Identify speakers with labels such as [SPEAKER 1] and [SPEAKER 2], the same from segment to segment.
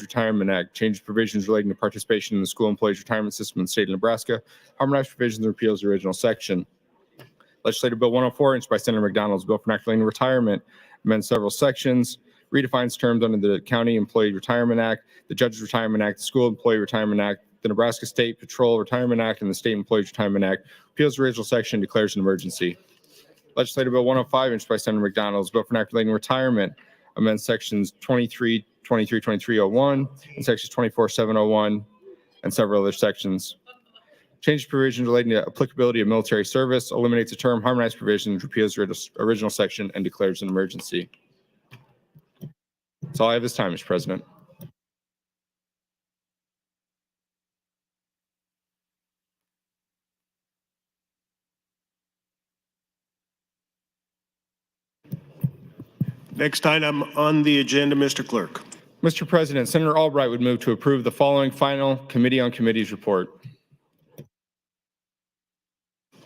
[SPEAKER 1] Retirement Act, changes provisions relating to participation in the school employees retirement system in the state of Nebraska, harmonize provisions and repeals the original section. Legislative Bill 104, introduced by Senator McDonald's bill for enacting retirement, amends several sections, redefines terms under the County Employee Retirement Act, the Judges Retirement Act, the School Employee Retirement Act, the Nebraska State Patrol Retirement Act, and the State Employees Retirement Act, repeals the original section, declares an emergency. Legislative Bill 105, introduced by Senator McDonald's bill for enacting retirement, amends sections 23-2301 and sections 24-701 and several other sections. Change provisions relating to applicability of military service, eliminates the term, harmonized provisions, repeals the original section, and declares an emergency. That's all I have this time, Mr. President.
[SPEAKER 2] Next item on the agenda, Mr. Clerk.
[SPEAKER 1] Mr. President, Senator Albright would move to approve the following final Committee on Committees report.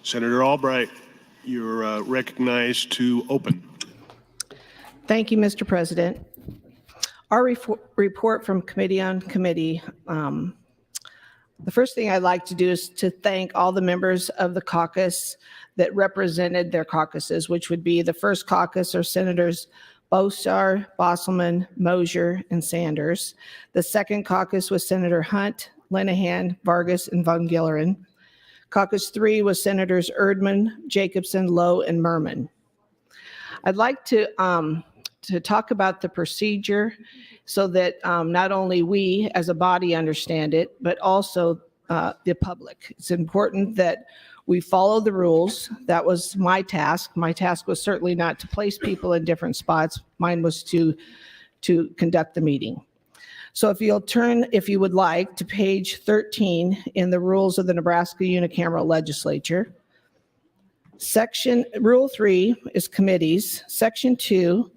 [SPEAKER 2] Senator Albright, you're recognized to open.
[SPEAKER 3] Thank you, Mr. President. Our report from Committee on Committee, the first thing I'd like to do is to thank all the members of the caucus that represented their caucuses, which would be the first caucus are Senators Bosar, Bosselman, Mosier, and Sanders. The second caucus was Senator Hunt, Linehan, Vargas, and Von Gilleren. Caucus 3 was Senators Erdman, Jacobson, Lowe, and Merman. I'd like to talk about the procedure so that not only we as a body understand it, but also the public. It's important that we follow the rules. That was my task. My task was certainly not to place people in different spots. Mine was to conduct the meeting. So if you'll turn, if you would like, to page 13 in the rules of the Nebraska Unicameral Legislature. Rule 3 is committees. Section 2,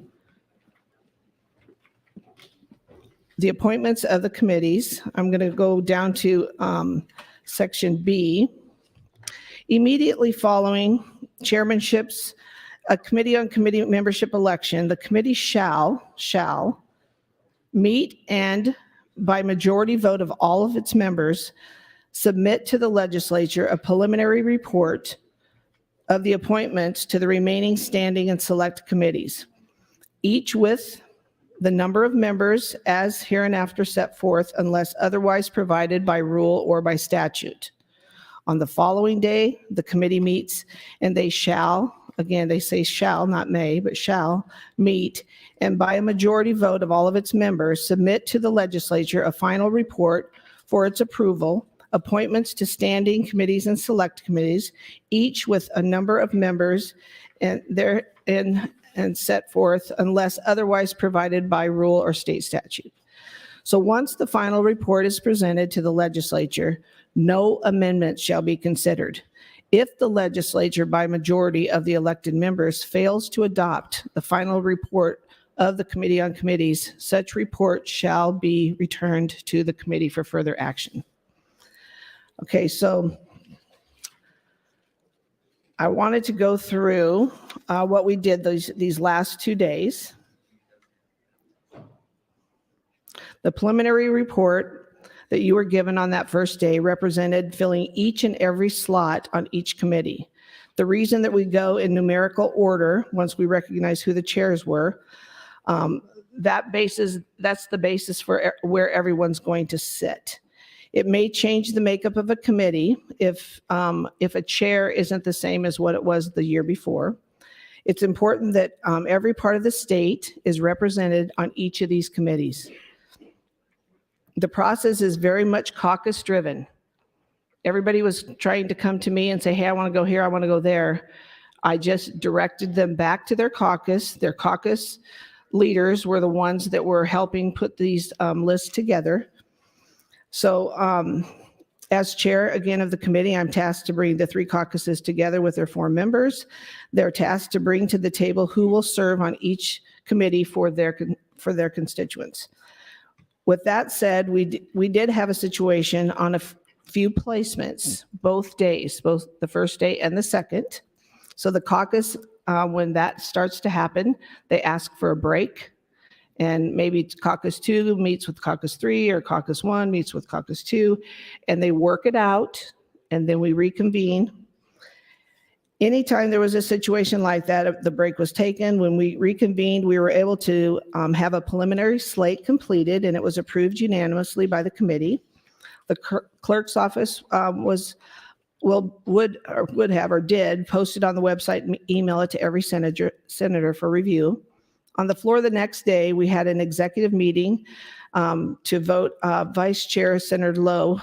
[SPEAKER 3] the appointments of the committees. I'm going to go down to Section B. Immediately following chairmanships, a committee on committee membership election, the committee shall meet and, by majority vote of all of its members, submit to the legislature a preliminary report of the appointments to the remaining standing and select committees, each with the number of members as hereinafter set forth unless otherwise provided by rule or by statute. On the following day, the committee meets and they shall, again, they say shall, not may, but shall meet and by a majority vote of all of its members submit to the legislature a final report for its approval, appointments to standing committees and select committees, each with a number of members and set forth unless otherwise provided by rule or state statute. So once the final report is presented to the legislature, no amendments shall be considered. If the legislature by majority of the elected members fails to adopt the final report of the Committee on Committees, such report shall be returned to the committee for further action. Okay, so I wanted to go through what we did these last 2 days. The preliminary report that you were given on that first day represented filling each and every slot on each committee. The reason that we go in numerical order, once we recognize who the chairs were, that's the basis for where everyone's going to sit. It may change the makeup of a committee if a chair isn't the same as what it was the year before. It's important that every part of the state is represented on each of these committees. The process is very much caucus driven. Everybody was trying to come to me and say, hey, I want to go here, I want to go there. I just directed them back to their caucus. Their caucus leaders were the ones that were helping put these lists together. So as chair, again, of the committee, I'm tasked to bring the 3 caucuses together with their 4 members. They're tasked to bring to the table who will serve on each committee for their constituents. With that said, we did have a situation on a few placements, both days, both the first day and the second. So the caucus, when that starts to happen, they ask for a break. And maybe caucus 2 meets with caucus 3, or caucus 1 meets with caucus 2, and they work it out, and then we reconvene. Anytime there was a situation like that, the break was taken. When we reconvened, we were able to have a preliminary slate completed, and it was approved unanimously by the committee. The clerk's office would have or did post it on the website and email it to every senator for review. On the floor the next day, we had an executive meeting to vote Vice Chair Senator Lowe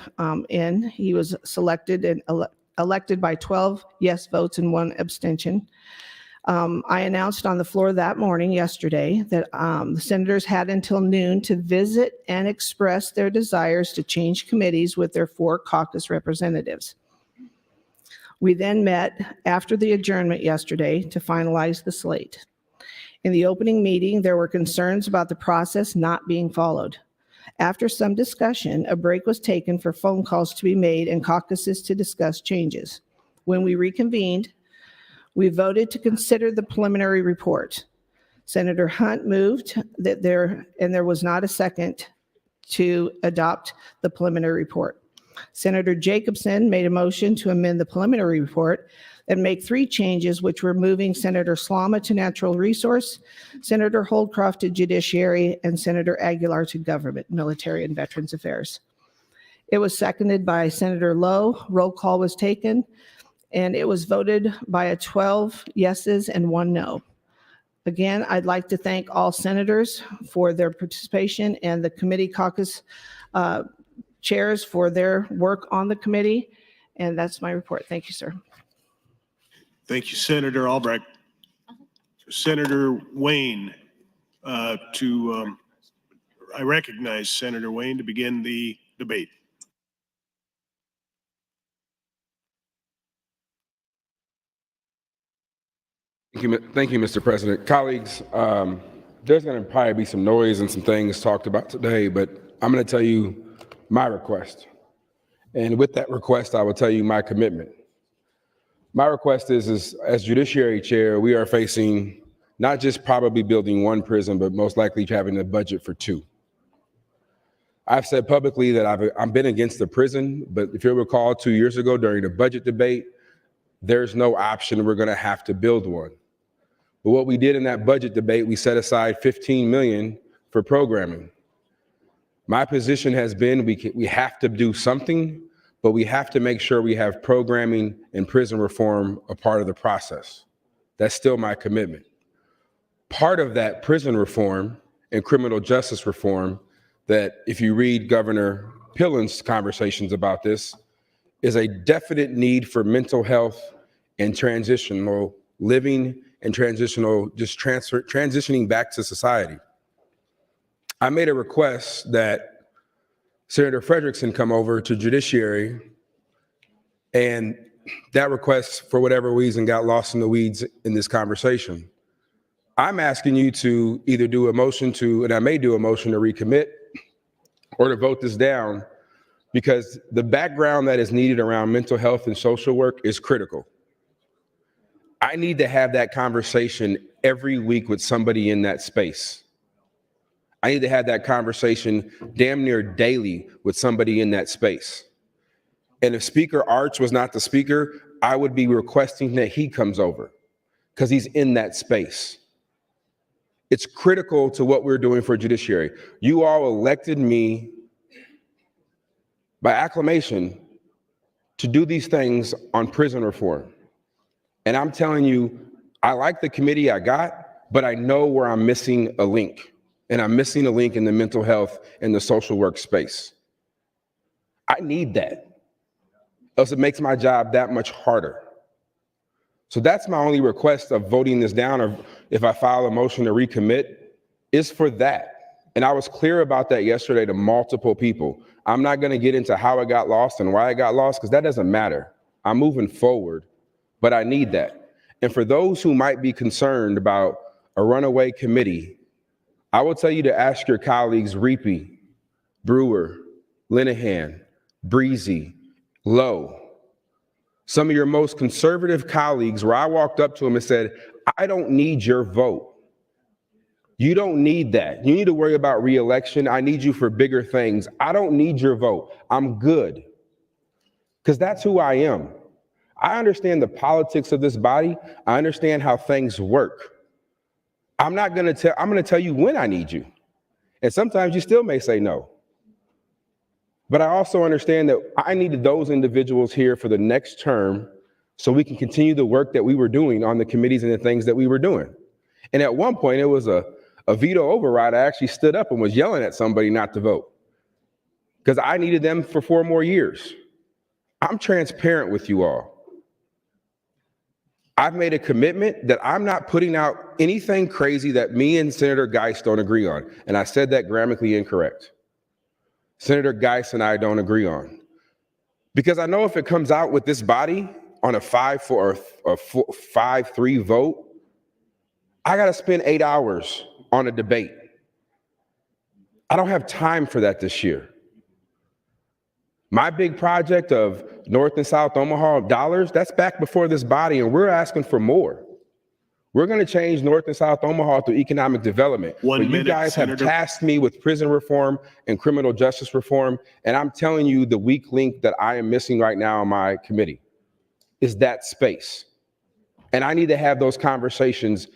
[SPEAKER 3] in. He was selected and elected by 12 yes votes and 1 abstention. I announced on the floor that morning, yesterday, that the senators had until noon to visit and express their desires to change committees with their 4 caucus representatives. We then met after the adjournment yesterday to finalize the slate. In the opening meeting, there were concerns about the process not being followed. After some discussion, a break was taken for phone calls to be made and caucuses to discuss changes. When we reconvened, we voted to consider the preliminary report. Senator Hunt moved that there was not a second to adopt the preliminary report. Senator Jacobson made a motion to amend the preliminary report and make 3 changes, which were moving Senator Slama to Natural Resource, Senator Holdcroft to Judiciary, and Senator Aguilar to Government, Military, and Veterans Affairs. It was seconded by Senator Lowe. Roll call was taken, and it was voted by a 12 yeses and 1 no. Again, I'd like to thank all senators for their participation and the committee caucus chairs for their work on the committee. And that's my report. Thank you, sir.
[SPEAKER 2] Thank you, Senator Albrecht. Senator Wayne, I recognize Senator Wayne to begin the debate.
[SPEAKER 4] Thank you, Mr. President. Colleagues, there's going to probably be some noise and some things talked about today, but I'm going to tell you my request. And with that request, I will tell you my commitment. My request is as Judiciary Chair, we are facing not just probably building 1 prison, but most likely having a budget for 2. I've said publicly that I've been against the prison, but if you'll recall 2 years ago during the budget debate, there's no option, we're going to have to build 1. But what we did in that budget debate, we set aside $15 million for programming. My position has been we have to do something, but we have to make sure we have programming and prison reform a part of the process. That's still my commitment. Part of that prison reform and criminal justice reform, that if you read Governor Pillen's conversations about this, is a definite need for mental health and transitional living and transitioning back to society. I made a request that Senator Frederickson come over to Judiciary, and that request, for whatever reason, got lost in the weeds in this conversation. I'm asking you to either do a motion to, and I may do a motion to recommit, or to vote this down, because the background that is needed around mental health and social work is critical. I need to have that conversation every week with somebody in that space. I need to have that conversation damn near daily with somebody in that space. And if Speaker Arch was not the speaker, I would be requesting that he comes over because he's in that space. It's critical to what we're doing for Judiciary. You all elected me by acclamation to do these things on prison reform. And I'm telling you, I like the committee I got, but I know where I'm missing a link. And I'm missing a link in the mental health and the social work space. I need that, else it makes my job that much harder. So that's my only request of voting this down, or if I file a motion to recommit, is for that. And I was clear about that yesterday to multiple people. I'm not going to get into how it got lost and why it got lost, because that doesn't matter. I'm moving forward, but I need that. And for those who might be concerned about a runaway committee, I will tell you to ask your colleagues Reapy, Brewer, Linehan, Breezy, Lowe, some of your most conservative colleagues, where I walked up to them and said, I don't need your vote. You don't need that. You need to worry about reelection. I need you for bigger things. I don't need your vote. I'm good. Because that's who I am. I understand the politics of this body. I understand how things work. I'm going to tell you when I need you. And sometimes you still may say no. But I also understand that I needed those individuals here for the next term so we can continue the work that we were doing on the committees and the things that we were doing. And at one point, it was a veto override. I actually stood up and was yelling at somebody not to vote because I needed them for 4 more years. I'm transparent with you all. I've made a commitment that I'm not putting out anything crazy that me and Senator Geist don't agree on. And I said that grammatically incorrect. Senator Geist and I don't agree on. Because I know if it comes out with this body on a 5-4 or a 5-3 vote, I got to spend 8 hours on a debate. I don't have time for that this year. My big project of North and South Omaha dollars, that's back before this body, and we're asking for more. We're going to change North and South Omaha through economic development.
[SPEAKER 2] One
[SPEAKER 4] but
[SPEAKER 2] minute,
[SPEAKER 4] you guys
[SPEAKER 2] Senator.
[SPEAKER 4] have tasked me with prison reform and criminal justice reform, and I'm telling you the weak link that I am missing right now on my committee is that space. And I need to have those conversations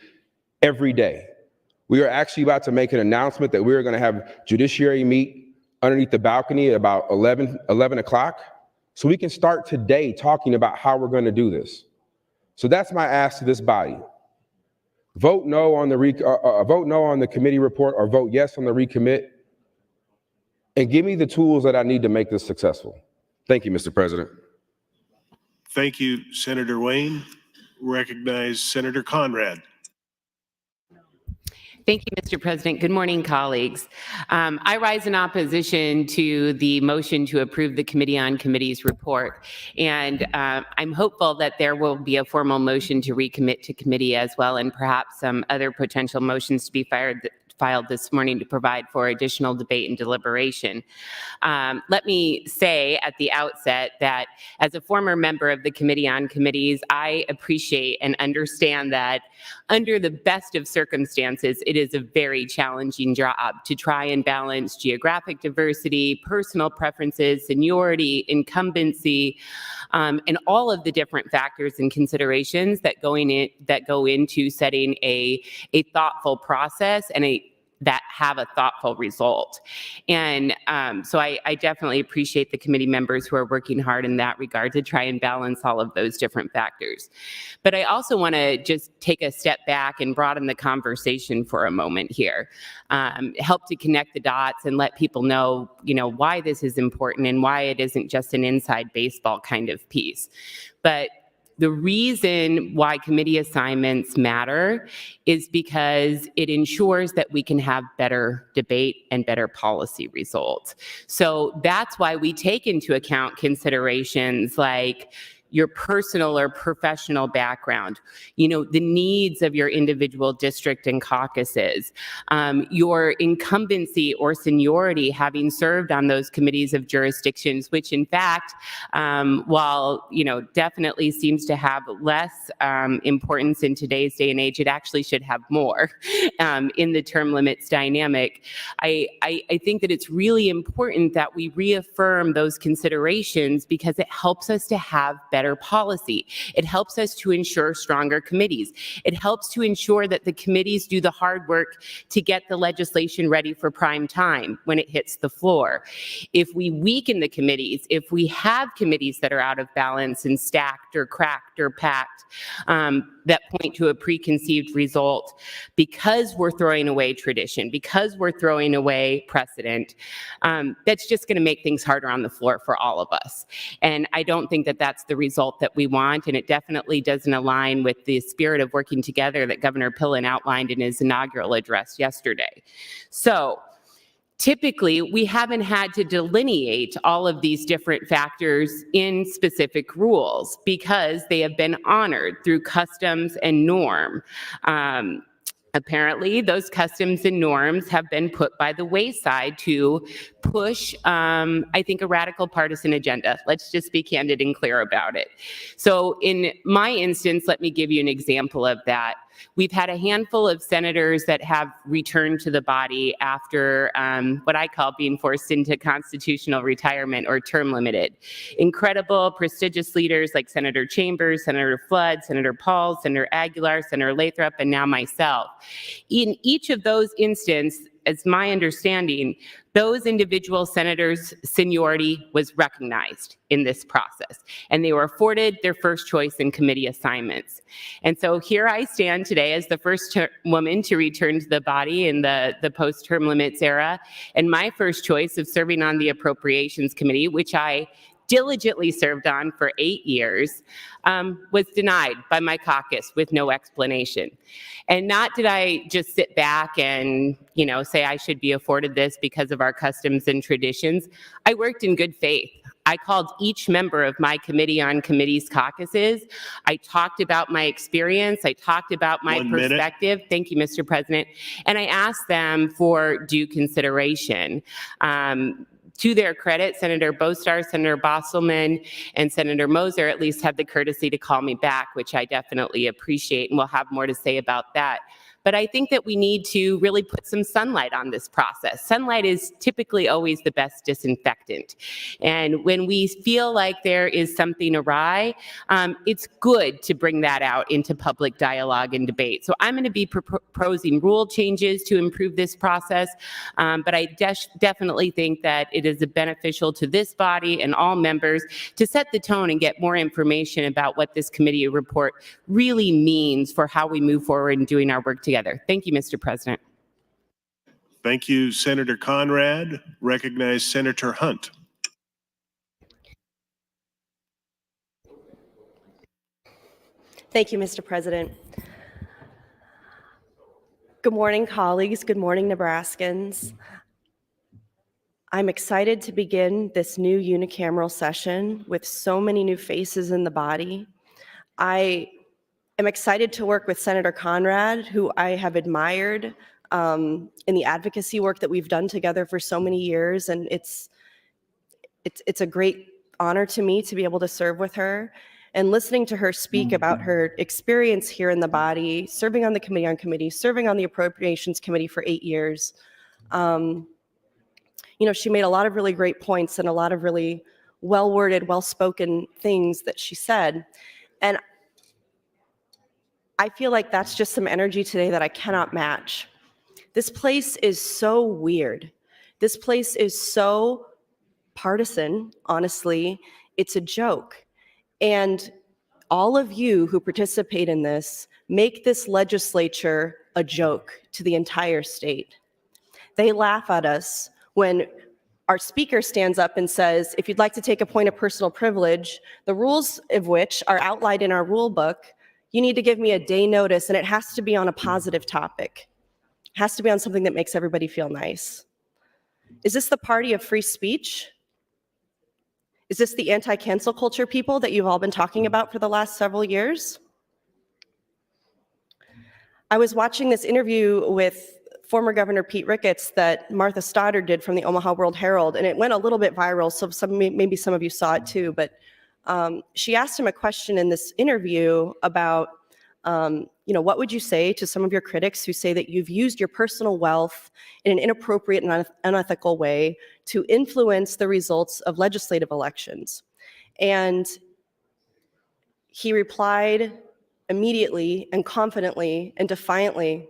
[SPEAKER 4] every day. We are actually about to make an announcement that we're going to have judiciary meet underneath the balcony at about 11 o'clock. So we can start today talking about how we're going to do this. So that's my ask to this body. Vote no on the committee report or vote yes on the recommit. And give me the tools that I need to make this successful. Thank you, Mr. President.
[SPEAKER 2] Thank you, Senator Wayne. Recognize Senator Conrad.
[SPEAKER 5] Thank you, Mr. President. Good morning, colleagues. I rise in opposition to the motion to approve the Committee on Committees report. And I'm hopeful that there will be a formal motion to recommit to committee as well, and perhaps some other potential motions to be filed this morning to provide for additional debate and deliberation. Let me say at the outset that as a former member of the Committee on Committees, I appreciate and understand that under the best of circumstances, it is a very challenging job to try and balance geographic diversity, personal preferences, seniority, incumbency, and all of the different factors and considerations that go into setting a thoughtful process and that have a thoughtful result. And so I definitely appreciate the committee members who are working hard in that regard to try and balance all of those different factors. But I also want to just take a step back and broaden the conversation for a moment here, help to connect the dots and let people know, why this is important and why it isn't just an inside baseball kind of piece. But the reason why committee assignments matter is because it ensures that we can have better debate and better policy results. So that's why we take into account considerations like your personal or professional background, the needs of your individual district and caucuses, your incumbency or seniority having served on those committees of jurisdictions, which in fact, while, definitely seems to have less importance in today's day and age, it actually should have more in the term limits dynamic. I think that it's really important that we reaffirm those considerations because it helps us to have better policy. It helps us to ensure stronger committees. It helps to ensure that the committees do the hard work to get the legislation ready for prime time when it hits the floor. If we weaken the committees, if we have committees that are out of balance and stacked or cracked or packed, that point to a preconceived result, because we're throwing away tradition, because we're throwing away precedent, that's just going to make things harder on the floor for all of us. And I don't think that that's the result that we want, and it definitely doesn't align with the spirit of working together that Governor Pillen outlined in his inaugural address yesterday. So typically, we haven't had to delineate all of these different factors in specific rules because they have been honored through customs and norm. Apparently, those customs and norms have been put by the wayside to push, I think, a radical partisan agenda. Let's just be candid and clear about it. So in my instance, let me give you an example of that. We've had a handful of senators that have returned to the body after what I call being forced into constitutional retirement or term limited. Incredible, prestigious leaders like Senator Chambers, Senator Flood, Senator Paul, Senator Aguilar, Senator Lathrop, and now myself. In each of those instances, as my understanding, those individual senators' seniority was recognized in this process, and they were afforded their first choice in committee assignments. And so here I stand today as the first woman to return to the body in the post-term limits era, and my first choice of serving on the Appropriations Committee, which I diligently served on for 8 years, was denied by my caucus with no explanation. And not did I just sit back and, say I should be afforded this because of our customs and traditions. I worked in good faith. I called each member of my committee on committees caucuses. I talked about my experience. I talked about my perspective. Thank you, Mr. President. And I asked them for due consideration. To their credit, Senator Bostar, Senator Bosselman, and Senator Moser at least had the courtesy to call me back, which I definitely appreciate, and we'll have more to say about that. But I think that we need to really put some sunlight on this process. Sunlight is typically always the best disinfectant. And when we feel like there is something awry, it's good to bring that out into public dialogue and debate. So I'm going to be proposing rule changes to improve this process. But I definitely think that it is beneficial to this body and all members to set the tone and get more information about what this committee report really means for how we move forward in doing our work together. Thank you, Mr. President.
[SPEAKER 2] Thank you, Senator Conrad. Recognize Senator Hunt.
[SPEAKER 6] Thank you, Mr. President. Good morning, colleagues. Good morning, Nebraskans. I'm excited to begin this new unicameral session with so many new faces in the body. I am excited to work with Senator Conrad, who I have admired in the advocacy work that we've done together for so many years, and it's a great honor to me to be able to serve with her. And listening to her speak about her experience here in the body, serving on the Committee on Committees, serving on the Appropriations Committee for 8 years, she made a lot of really great points and a lot of really well-worded, well-spoken things that she said. And I feel like that's just some energy today that I cannot match. This place is so weird. This place is so partisan, honestly. It's a joke. And all of you who participate in this make this legislature a joke to the entire state. They laugh at us when our speaker stands up and says, if you'd like to take a point of personal privilege, the rules of which are outlined in our rule book, you need to give me a day notice, and it has to be on a positive topic. It has to be on something that makes everybody feel nice. Is this the party of free speech? Is this the anti-cancel culture people that you've all been talking about for the last several years? I was watching this interview with former Governor Pete Ricketts that Martha Stoddard did from the Omaha World Herald, and it went a little bit viral, so maybe some of you saw it too, but she asked him a question in this interview about, what would you say to some of your critics who say that you've used your personal wealth in an inappropriate and unethical way to influence the results of legislative elections? And he replied immediately and confidently and defiantly,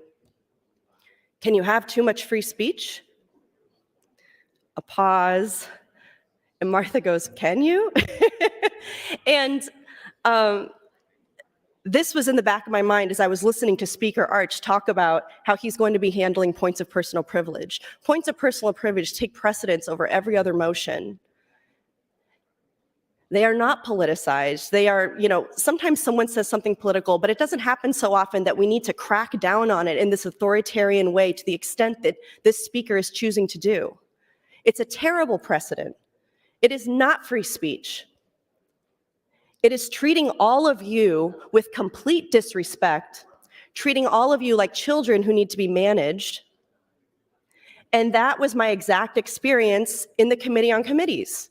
[SPEAKER 6] "Can you have too much free speech?" A pause. And Martha goes, "Can you?" And this was in the back of my mind as I was listening to Speaker Arch talk about how he's going to be handling points of personal privilege. Points of personal privilege take precedence over every other motion. They are not politicized. They are, sometimes someone says something political, but it doesn't happen so often that we need to crack down on it in this authoritarian way to the extent that this speaker is choosing to do. It's a terrible precedent. It is not free speech. It is treating all of you with complete disrespect, treating all of you like children who need to be managed, And that was my exact experience in the Committee on Committees.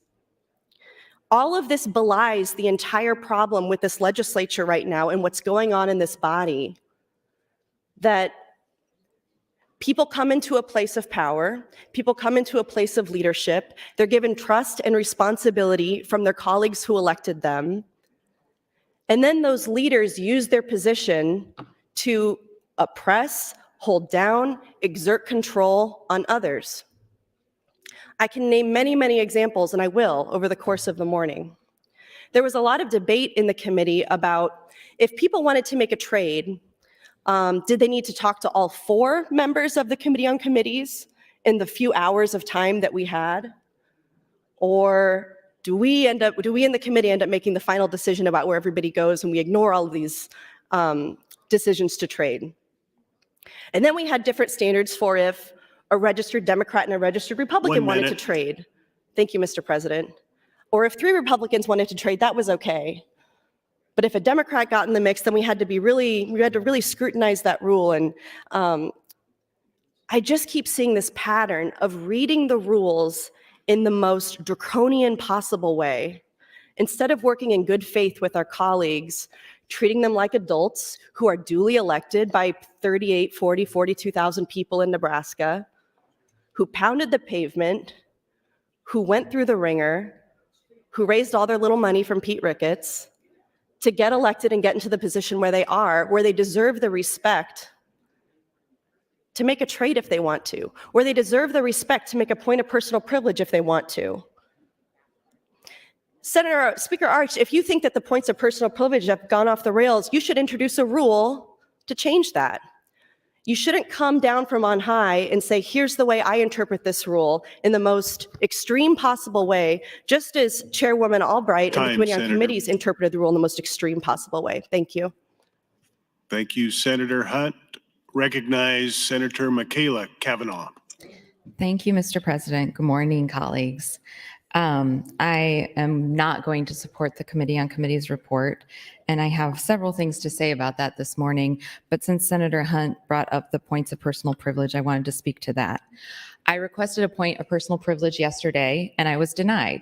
[SPEAKER 6] All of this belies the entire problem with this legislature right now and what's going on in this body. That people come into a place of power, people come into a place of leadership, they're given trust and responsibility from their colleagues who elected them, and then those leaders use their position to oppress, hold down, exert control on others. I can name many, many examples, and I will over the course of the morning. There was a lot of debate in the committee about if people wanted to make a trade, did they need to talk to all 4 members of the Committee on Committees in the few hours of time that we had? Or do we in the committee end up making the final decision about where everybody goes and we ignore all of these decisions to trade? And then we had different standards for if a registered Democrat and a registered Republican wanted to trade. Thank you, Mr. President. Or if 3 Republicans wanted to trade, that was okay. But if a Democrat got in the mix, then we had to really scrutinize that rule. And I just keep seeing this pattern of reading the rules in the most draconian possible way. Instead of working in good faith with our colleagues, treating them like adults who are duly elected by 38, 40, 42,000 people in Nebraska, who pounded the pavement, who went through the ringer, who raised all their little money from Pete Ricketts to get elected and get into the position where they are, where they deserve the respect to make a trade if they want to, where they deserve the respect to make a point of personal privilege if they want to. Speaker Arch, if you think that the points of personal privilege have gone off the rails, you should introduce a rule to change that. You shouldn't come down from on high and say, here's the way I interpret this rule in the most extreme possible way, just as Chairwoman Albright and the Committee on Committees interpreted the rule in the most extreme possible way. Thank you.
[SPEAKER 2] Thank you, Senator Hunt. Recognize Senator Michaela Cavanaugh.
[SPEAKER 7] Thank you, Mr. President. Good morning, colleagues. I am not going to support the Committee on Committees report, and I have several things to say about that this morning, but since Senator Hunt brought up the points of personal privilege, I wanted to speak to that. I requested a point of personal privilege yesterday, and I was denied.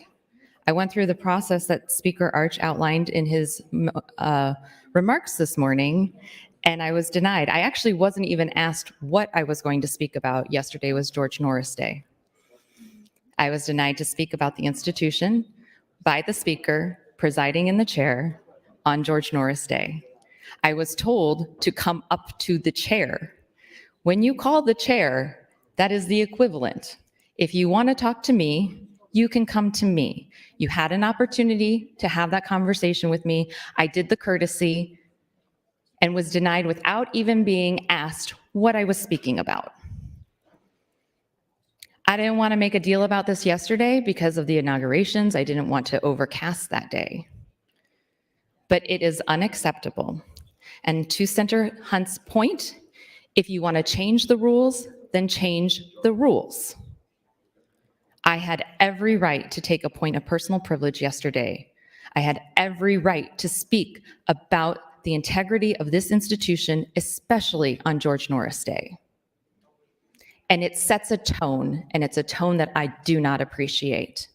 [SPEAKER 7] I went through the process that Speaker Arch outlined in his remarks this morning, and I was denied. I actually wasn't even asked what I was going to speak about. Yesterday was George Norris Day. I was denied to speak about the institution by the speaker presiding in the chair on George Norris Day. I was told to come up to the chair. When you call the chair, that is the equivalent. If you want to talk to me, you can come to me. You had an opportunity to have that conversation with me. I did the courtesy and was denied without even being asked what I was speaking about. I didn't want to make a deal about this yesterday because of the inaugurations. I didn't want to overcast that day. But it is unacceptable. And to Senator Hunt's point, if you want to change the rules, then change the rules. I had every right to take a point of personal privilege yesterday. I had every right to speak about the integrity of this institution, especially on George Norris Day. And it sets a tone, and it's a tone that I do not appreciate.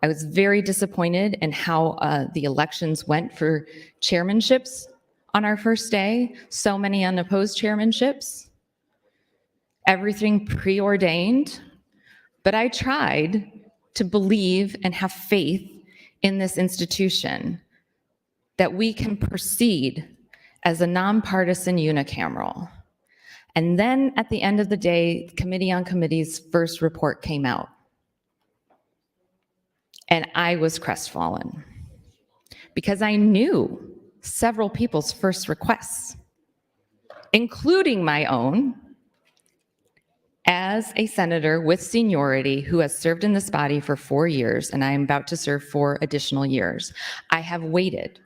[SPEAKER 7] I was very disappointed in how the elections went for chairmanships on our first day. So many unopposed chairmanships. Everything preordained. But I tried to believe and have faith in this institution that we can proceed as a nonpartisan unicameral. And then at the end of the day, the Committee on Committees' first report came out. And I was crestfallen because I knew several people's first requests, including my own, as a senator with seniority who has served in this body for 4 years, and I am about to serve 4 additional years. I have waited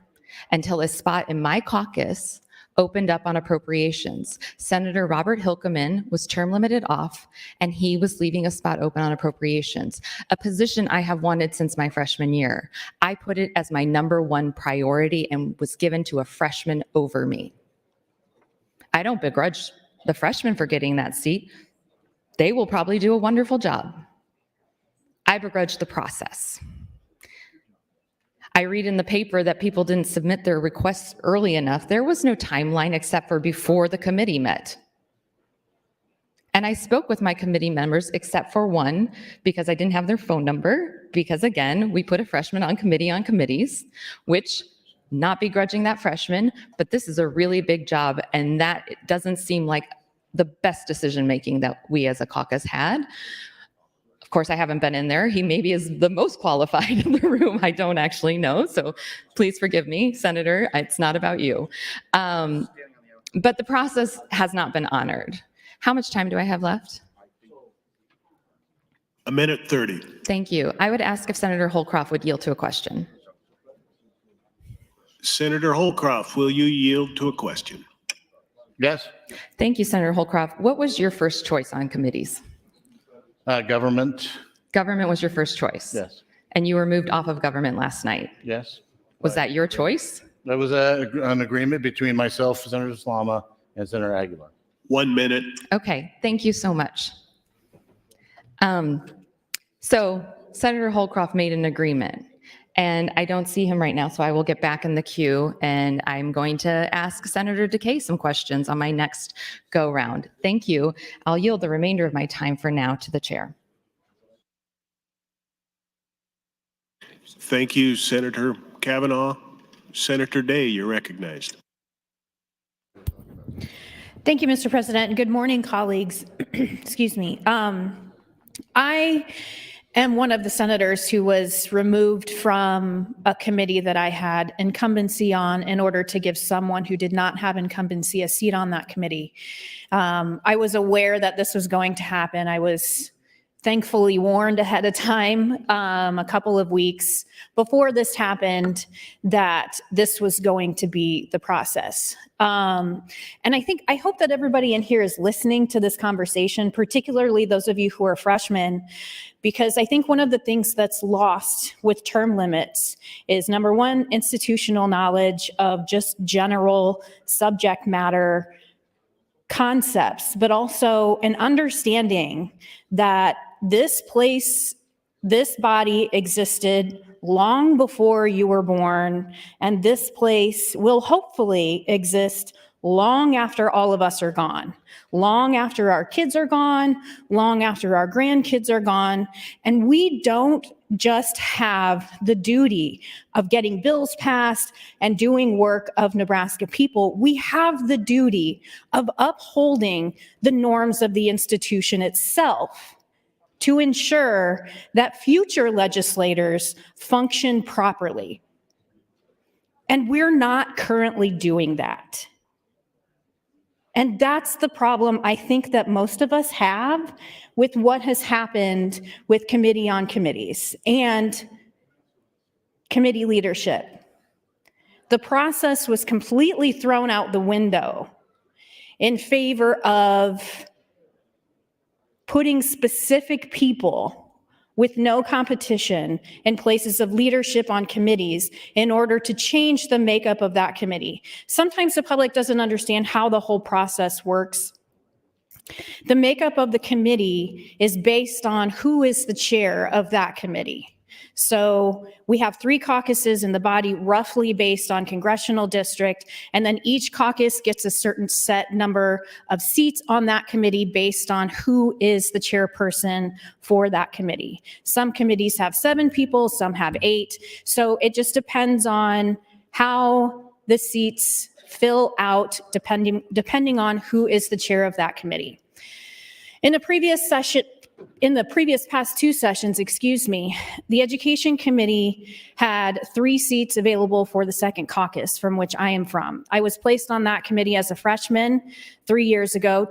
[SPEAKER 7] until a spot in my caucus opened up on appropriations. Senator Robert Hilkeman was term limited off, and he was leaving a spot open on appropriations, a position I have wanted since my freshman year. I put it as my #1 priority and was given to a freshman over me. I don't begrudge the freshman for getting that seat. They will probably do a wonderful job. I begrudge the process. I read in the paper that people didn't submit their requests early enough. There was no timeline except for before the committee met. And I spoke with my committee members except for one because I didn't have their phone number because, again, we put a freshman on committees, which, not begrudging that freshman, but this is a really big job, and that doesn't seem like the best decision-making that we as a caucus had. Of course, I haven't been in there. He maybe is the most qualified in the room. I don't actually know, so please forgive me, Senator. It's not about you. But the process has not been honored. How much time do I have left?
[SPEAKER 2] 1:30.
[SPEAKER 7] Thank you. I would ask if Senator Holcroft would yield to a question.
[SPEAKER 2] Senator Holcroft, will you yield to a question?
[SPEAKER 8] Yes.
[SPEAKER 7] Thank you, Senator Holcroft. What was your first choice on committees?
[SPEAKER 8] Government.
[SPEAKER 7] Government was your first choice?
[SPEAKER 8] Yes.
[SPEAKER 7] And you were moved off of government last night.
[SPEAKER 8] Yes.
[SPEAKER 7] Was that your choice?
[SPEAKER 8] That was an agreement between myself, Senator Slama, and Senator Aguilar.
[SPEAKER 2] 1 minute.
[SPEAKER 7] Okay, thank you so much. So Senator Holcroft made an agreement, and I don't see him right now, so I will get back in the queue, and I'm going to ask Senator Decay some questions on my next go-round. Thank you. I'll yield the remainder of my time for now to the chair.
[SPEAKER 2] Thank you, Senator Kavanaugh. Senator Day, you're recognized.
[SPEAKER 9] Thank you, Mr. President. Good morning, colleagues. Excuse me. I am one of the senators who was removed from a committee that I had incumbency on in order to give someone who did not have incumbency a seat on that committee. I was aware that this was going to happen. I was thankfully warned ahead of time, a couple of weeks before this happened, that this was going to be the process. And I hope that everybody in here is listening to this conversation, particularly those of you who are freshmen, because I think one of the things that's lost with term limits is, number one, institutional knowledge of just general subject matter concepts, but also an understanding that this body existed long before you were born, and this place will hopefully exist long after all of us are gone, long after our kids are gone, long after our grandkids are gone. And we don't just have the duty of getting bills passed and doing work of Nebraska people. We have the duty of upholding the norms of the institution itself to ensure that future legislators function properly. And we're not currently doing that. And that's the problem I think that most of us have with what has happened with Committee on Committees and committee leadership. The process was completely thrown out the window in favor of putting specific people with no competition in places of leadership on committees in order to change the makeup of that committee. Sometimes the public doesn't understand how the whole process works. The makeup of the committee is based on who is the chair of that committee. So we have 3 caucuses in the body, roughly based on congressional district, and then each caucus gets a certain set number of seats on that committee based on who is the chairperson for that committee. Some committees have 7 people, some have 8. So it just depends on how the seats fill out depending on who is the chair of that committee. In the previous past 2 sessions, the Education Committee had 3 seats available for the second caucus from which I am from. I was placed on that committee as a freshman 2 years ago,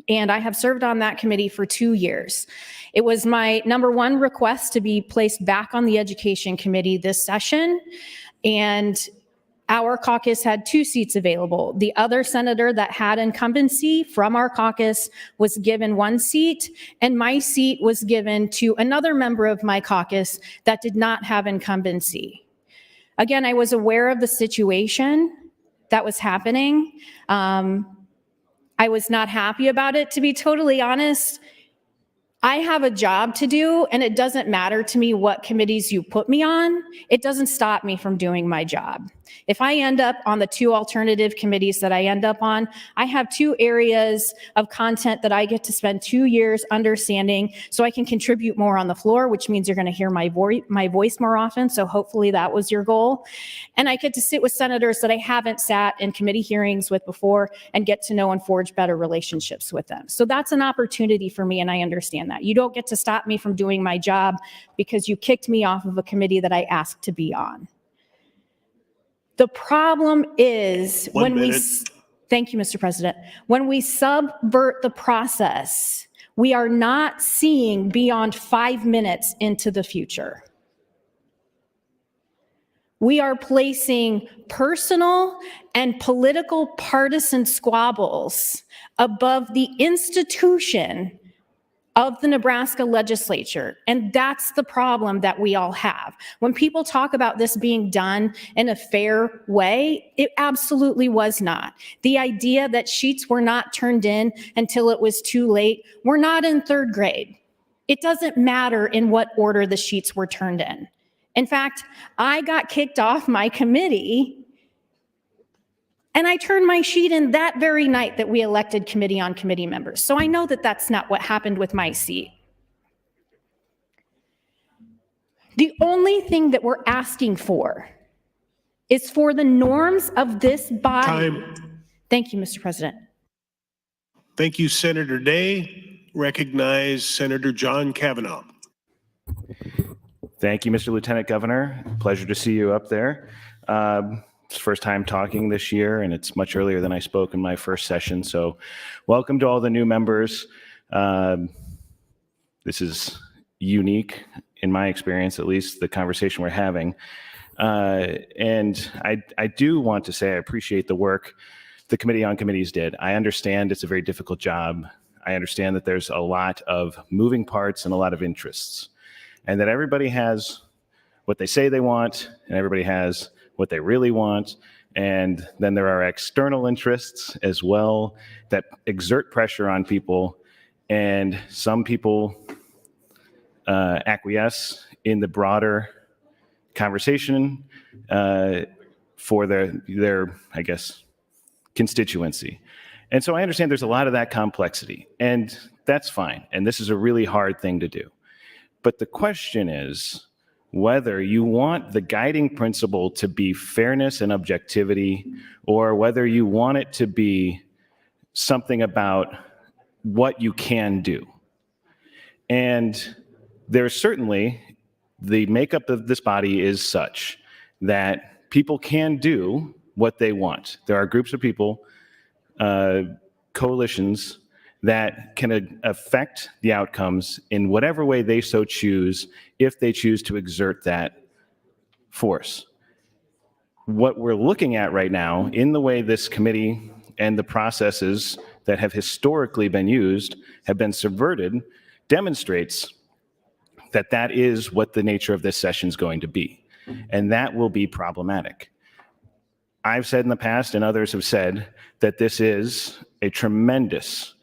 [SPEAKER 9] and I have served on that committee for 2 years. It was my number 1 request to be placed back on the Education Committee this session, and our caucus had 2 seats available. The other senator that had incumbency from our caucus was given 1 seat, and my seat was given to another member of my caucus that did not have incumbency. Again, I was aware of the situation that was happening. I was not happy about it. To be totally honest, I have a job to do, and it doesn't matter to me what committees you put me on. It doesn't stop me from doing my job. If I end up on the 2 alternative committees that I end up on, I have 2 areas of content that I get to spend 2 years understanding so I can contribute more on the floor, which means you're going to hear my voice more often. So hopefully that was your goal. And I get to sit with senators that I haven't sat in committee hearings with before and get to know and forge better relationships with them. So that's an opportunity for me, and I understand that. You don't get to stop me from doing my job because you kicked me off of a committee that I asked to be on. The problem is
[SPEAKER 2] One minute.
[SPEAKER 9] Thank you, Mr. President. When we subvert the process, we are not seeing beyond 5 minutes into the future. We are placing personal and political partisan squabbles above the institution of the Nebraska Legislature. And that's the problem that we all have. When people talk about this being done in a fair way, it absolutely was not. The idea that sheets were not turned in until it was too late, we're not in 3rd grade. It doesn't matter in what order the sheets were turned in. In fact, I got kicked off my committee and I turned my sheet in that very night that we elected committee on committee members. So I know that that's not what happened with my seat. The only thing that we're asking for is for the norms of this body.
[SPEAKER 2] Time.
[SPEAKER 9] Thank you, Mr. President.
[SPEAKER 2] Thank you, Senator Day. Recognize Senator John Kavanaugh.
[SPEAKER 10] Thank you, Mr. Lieutenant Governor. Pleasure to see you up there. It's the first time talking this year, and it's much earlier than I spoke in my first session. So welcome to all the new members. This is unique, in my experience, at least, the conversation we're having. And I do want to say I appreciate the work the Committee on Committees did. I understand it's a very difficult job. I understand that there's a lot of moving parts and a lot of interests, and that everybody has what they say they want, and everybody has what they really want. And then there are external interests as well that exert pressure on people. And some people acquiesce in the broader conversation for their, I guess, constituency. And so I understand there's a lot of that complexity, and that's fine. And this is a really hard thing to do. But the question is whether you want the guiding principle to be fairness and objectivity, or whether you want it to be something about what you can do. And there's certainly, the makeup of this body is such that people can do what they want. There are groups of people, coalitions, that can affect the outcomes in whatever way they so choose, if they choose to exert that force. What we're looking at right now, in the way this committee and the processes that have historically been used have been subverted, demonstrates that that is what the nature of this session is going to be. And that will be problematic. I've said in the past, and others have said, that this is a tremendous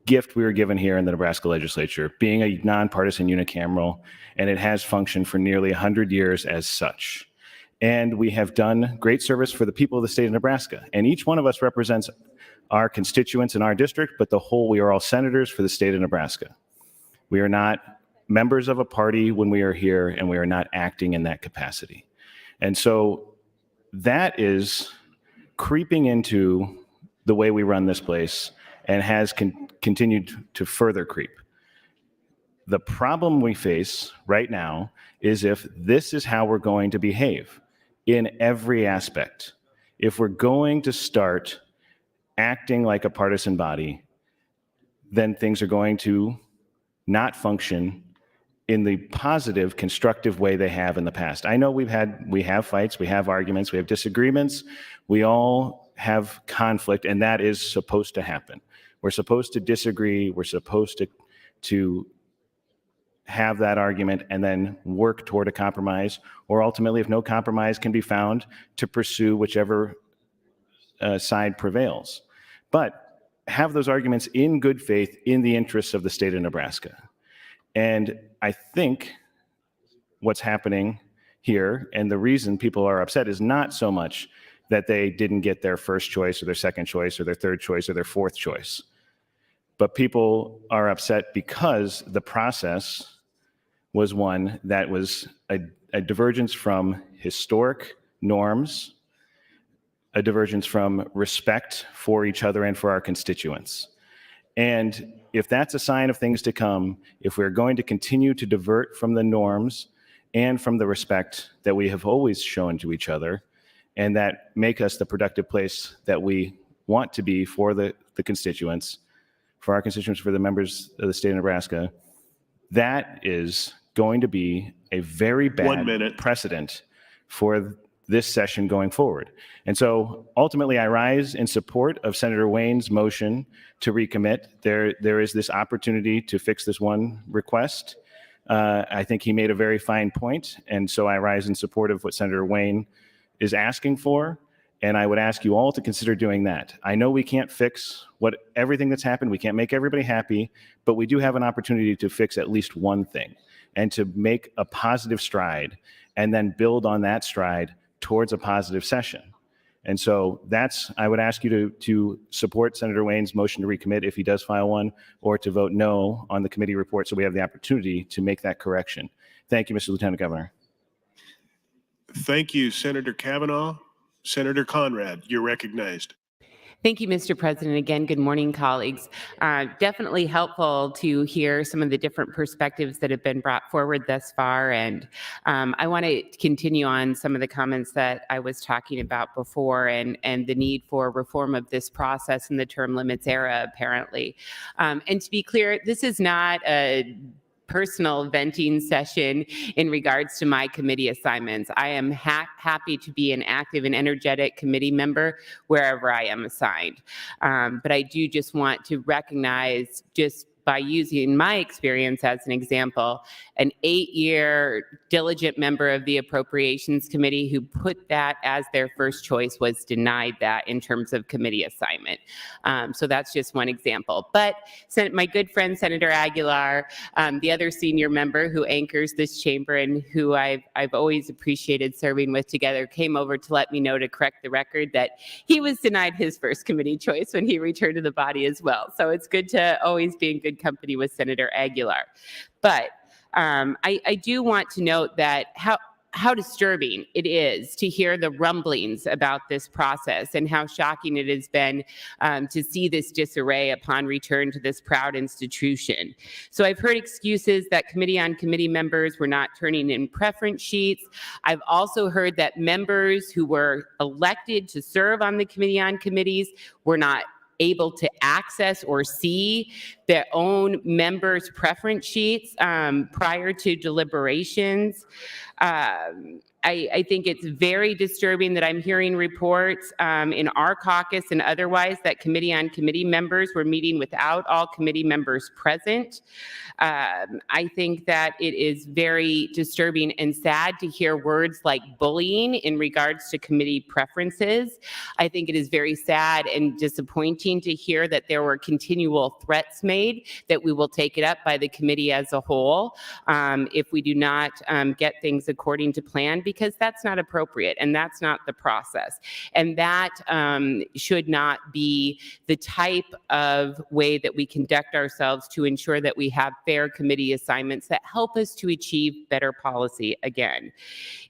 [SPEAKER 10] gift we were given here in the Nebraska Legislature, being a nonpartisan unicameral, and it has functioned for nearly 100 years as such. And we have done great service for the people of the state of Nebraska. And each one of us represents our constituents in our district, but the whole, we are all senators for the state of Nebraska. We are not members of a party when we are here, and we are not acting in that capacity. And so that is creeping into the way we run this place, and has continued to further creep. The problem we face right now is if this is how we're going to behave in every aspect, if we're going to start acting like a partisan body, then things are going to not function in the positive, constructive way they have in the past. I know we have fights, we have arguments, we have disagreements, we all have conflict, and that is supposed to happen. We're supposed to disagree, we're supposed to have that argument and then work toward a compromise, or ultimately, if no compromise can be found, to pursue whichever side prevails. But have those arguments in good faith in the interests of the state of Nebraska. And I think what's happening here, and the reason people are upset, is not so much that they didn't get their first choice or their second choice or their third choice or their fourth choice. But people are upset because the process was one that was a divergence from historic norms, a divergence from respect for each other and for our constituents. And if that's a sign of things to come, if we're going to continue to divert from the norms and from the respect that we have always shown to each other, and that make us the productive place that we want to be for the constituents, for our constituents, for the members of the state of Nebraska, that is going to be a very bad precedent for this session going forward. And so ultimately, I rise in support of Senator Wayne's motion to recommit. There is this opportunity to fix this one request. I think he made a very fine point, and so I rise in support of what Senator Wayne is asking for, and I would ask you all to consider doing that. I know we can't fix everything that's happened. We can't make everybody happy, but we do have an opportunity to fix at least one thing and to make a positive stride and then build on that stride towards a positive session. And so I would ask you to support Senator Wayne's motion to recommit if he does file one, or to vote no on the committee report so we have the opportunity to make that correction. Thank you, Mr. Lieutenant Governor.
[SPEAKER 2] Thank you, Senator Kavanaugh. Senator Conrad, you're recognized.
[SPEAKER 5] Thank you, Mr. President. Again, good morning, colleagues. Definitely helpful to hear some of the different perspectives that have been brought forward thus far. And I want to continue on some of the comments that I was talking about before, and the need for reform of this process in the term limits era, apparently. And to be clear, this is not a personal venting session in regards to my committee assignments. I am happy to be an active and energetic committee member wherever I am assigned. But I do just want to recognize, just by using my experience as an example, an 8-year diligent member of the Appropriations Committee who put that as their first choice was denied that in terms of committee assignment. So that's just one example. But my good friend, Senator Aguilar, the other senior member who anchors this chamber and who I've always appreciated serving with together, came over to let me know, to correct the record, that he was denied his first committee choice when he returned to the body as well. So it's good to always be in good company with Senator Aguilar. But I do want to note that how disturbing it is to hear the rumblings about this process, and how shocking it has been to see this disarray upon return to this proud institution. So I've heard excuses that committee on committee members were not turning in preference sheets. I've also heard that members who were elected to serve on the committee on committees were not able to access or see their own members' preference sheets prior to deliberations. I think it's very disturbing that I'm hearing reports in our caucus and otherwise that committee on committee members were meeting without all committee members present. I think that it is very disturbing and sad to hear words like bullying in regards to committee preferences. I think it is very sad and disappointing to hear that there were continual threats made that we will take it up by the committee as a whole if we do not get things according to plan, because that's not appropriate and that's not the process. And that should not be the type of way that we conduct ourselves to ensure that we have fair committee assignments that help us to achieve better policy again.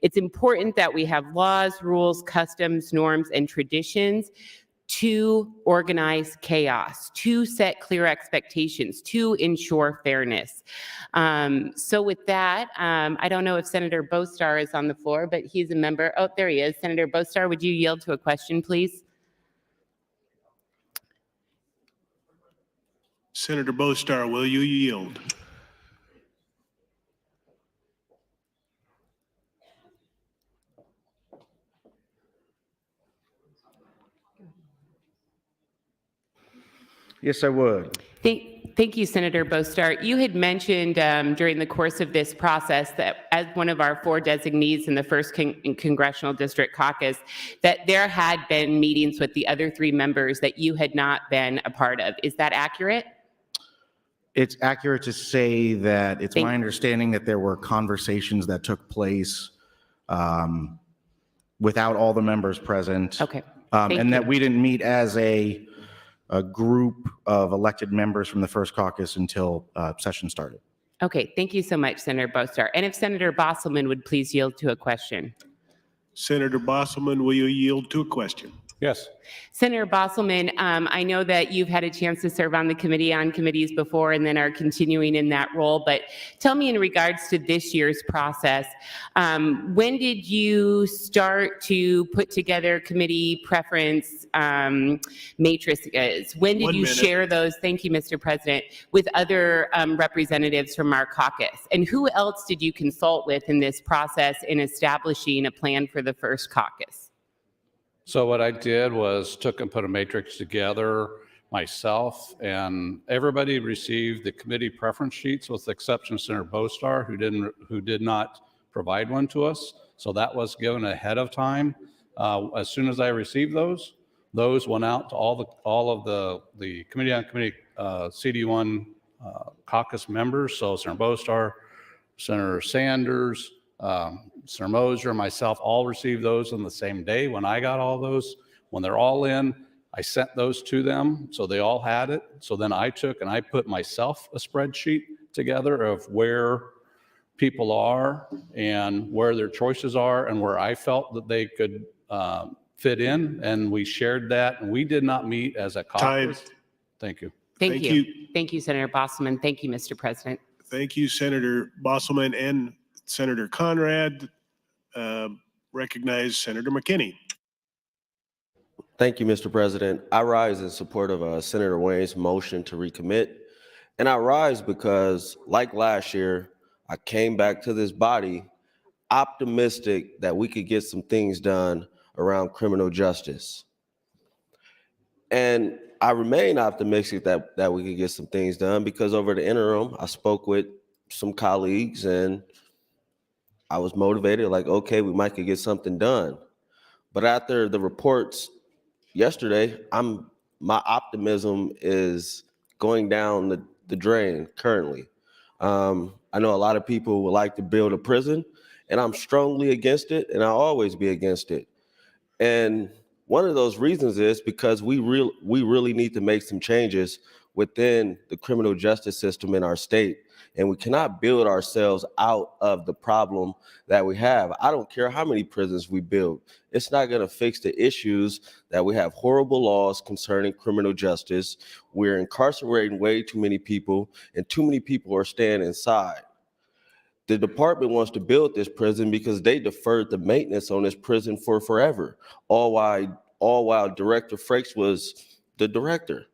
[SPEAKER 5] It's important that we have laws, rules, customs, norms, and traditions to organize chaos, to set clear expectations, to ensure fairness. So with that, I don't know if Senator Bostar is on the floor, but he's a member. Oh, there he is. Senator Bostar, would you yield to a question, please?
[SPEAKER 2] Senator Bostar, will you yield?
[SPEAKER 11] Yes, I would.
[SPEAKER 5] Thank you, Senator Bostart. You had mentioned during the course of this process that as one of our 4 designees in the first Congressional District Caucus, that there had been meetings with the other 3 members that you had not been a part of. Is that accurate?
[SPEAKER 11] It's accurate to say that it's
[SPEAKER 5] Thank-
[SPEAKER 11] my understanding that there were conversations that took place without all the members present.
[SPEAKER 5] Okay. Thank
[SPEAKER 11] And that
[SPEAKER 5] you.
[SPEAKER 11] we didn't meet as a group of elected members from the first caucus until session started.
[SPEAKER 5] Okay. Thank you so much, Senator Bostart. And if Senator Bosselman would please yield to a question.
[SPEAKER 2] Senator Bosselman, will you yield to a question?
[SPEAKER 10] Yes.
[SPEAKER 5] Senator Bosselman, I know that you've had a chance to serve on the Committee on Committees before and then are continuing in that role, but tell me in regards to this year's process, when did you start to put together committee preference matrices? When did
[SPEAKER 2] 1
[SPEAKER 5] you
[SPEAKER 2] minute.
[SPEAKER 5] share those, thank you, Mr. President, with other representatives from our caucus? And who else did you consult with in this process in establishing a plan for the first caucus?
[SPEAKER 12] So what I did was took and put a matrix together myself, and everybody received the committee preference sheets with the exception of Senator Bostar, who did not provide one to us. So that was given ahead of time. As soon as I received those went out to all of the Committee on Committee CD1 caucus members. So Senator Bostar, Senator Sanders, Senator Moser, myself, all received those on the same day when I got all those. When they're all in, I sent those to them, so they all had it. So then I took and I put myself a spreadsheet together of where people are and where their choices are and where I felt that they could fit in. And we shared that, and we did not meet as a caucus.
[SPEAKER 2] Time.
[SPEAKER 12] Thank you.
[SPEAKER 5] Thank you. Thank you, Senator Bosselman. Thank you, Mr. President.
[SPEAKER 2] Thank you, Senator Bosselman and Senator Conrad. Recognize Senator McKinney.
[SPEAKER 13] Thank you, Mr. President. I rise in support of Senator Wayne's motion to recommit. And I rise because, like last year, I came back to this body optimistic that we could get some things done around criminal justice. And I remain optimistic that we could get some things done because over the interim, I spoke with some colleagues and I was motivated, like, okay, we might could get something done. But after the reports yesterday, my optimism is going down the drain currently. I know a lot of people would like to build a prison, and I'm strongly against it, and I'll always be against it. And one of those reasons is because we really need to make some changes within the criminal justice system in our state. And we cannot build ourselves out of the problem that we have. I don't care how many prisons we build. It's not going to fix the issues that we have horrible laws concerning criminal justice. We're incarcerating way too many people, and too many people are staying inside. The department wants to build this prison because they deferred the maintenance on this prison for forever, all while Director Frakes was the director.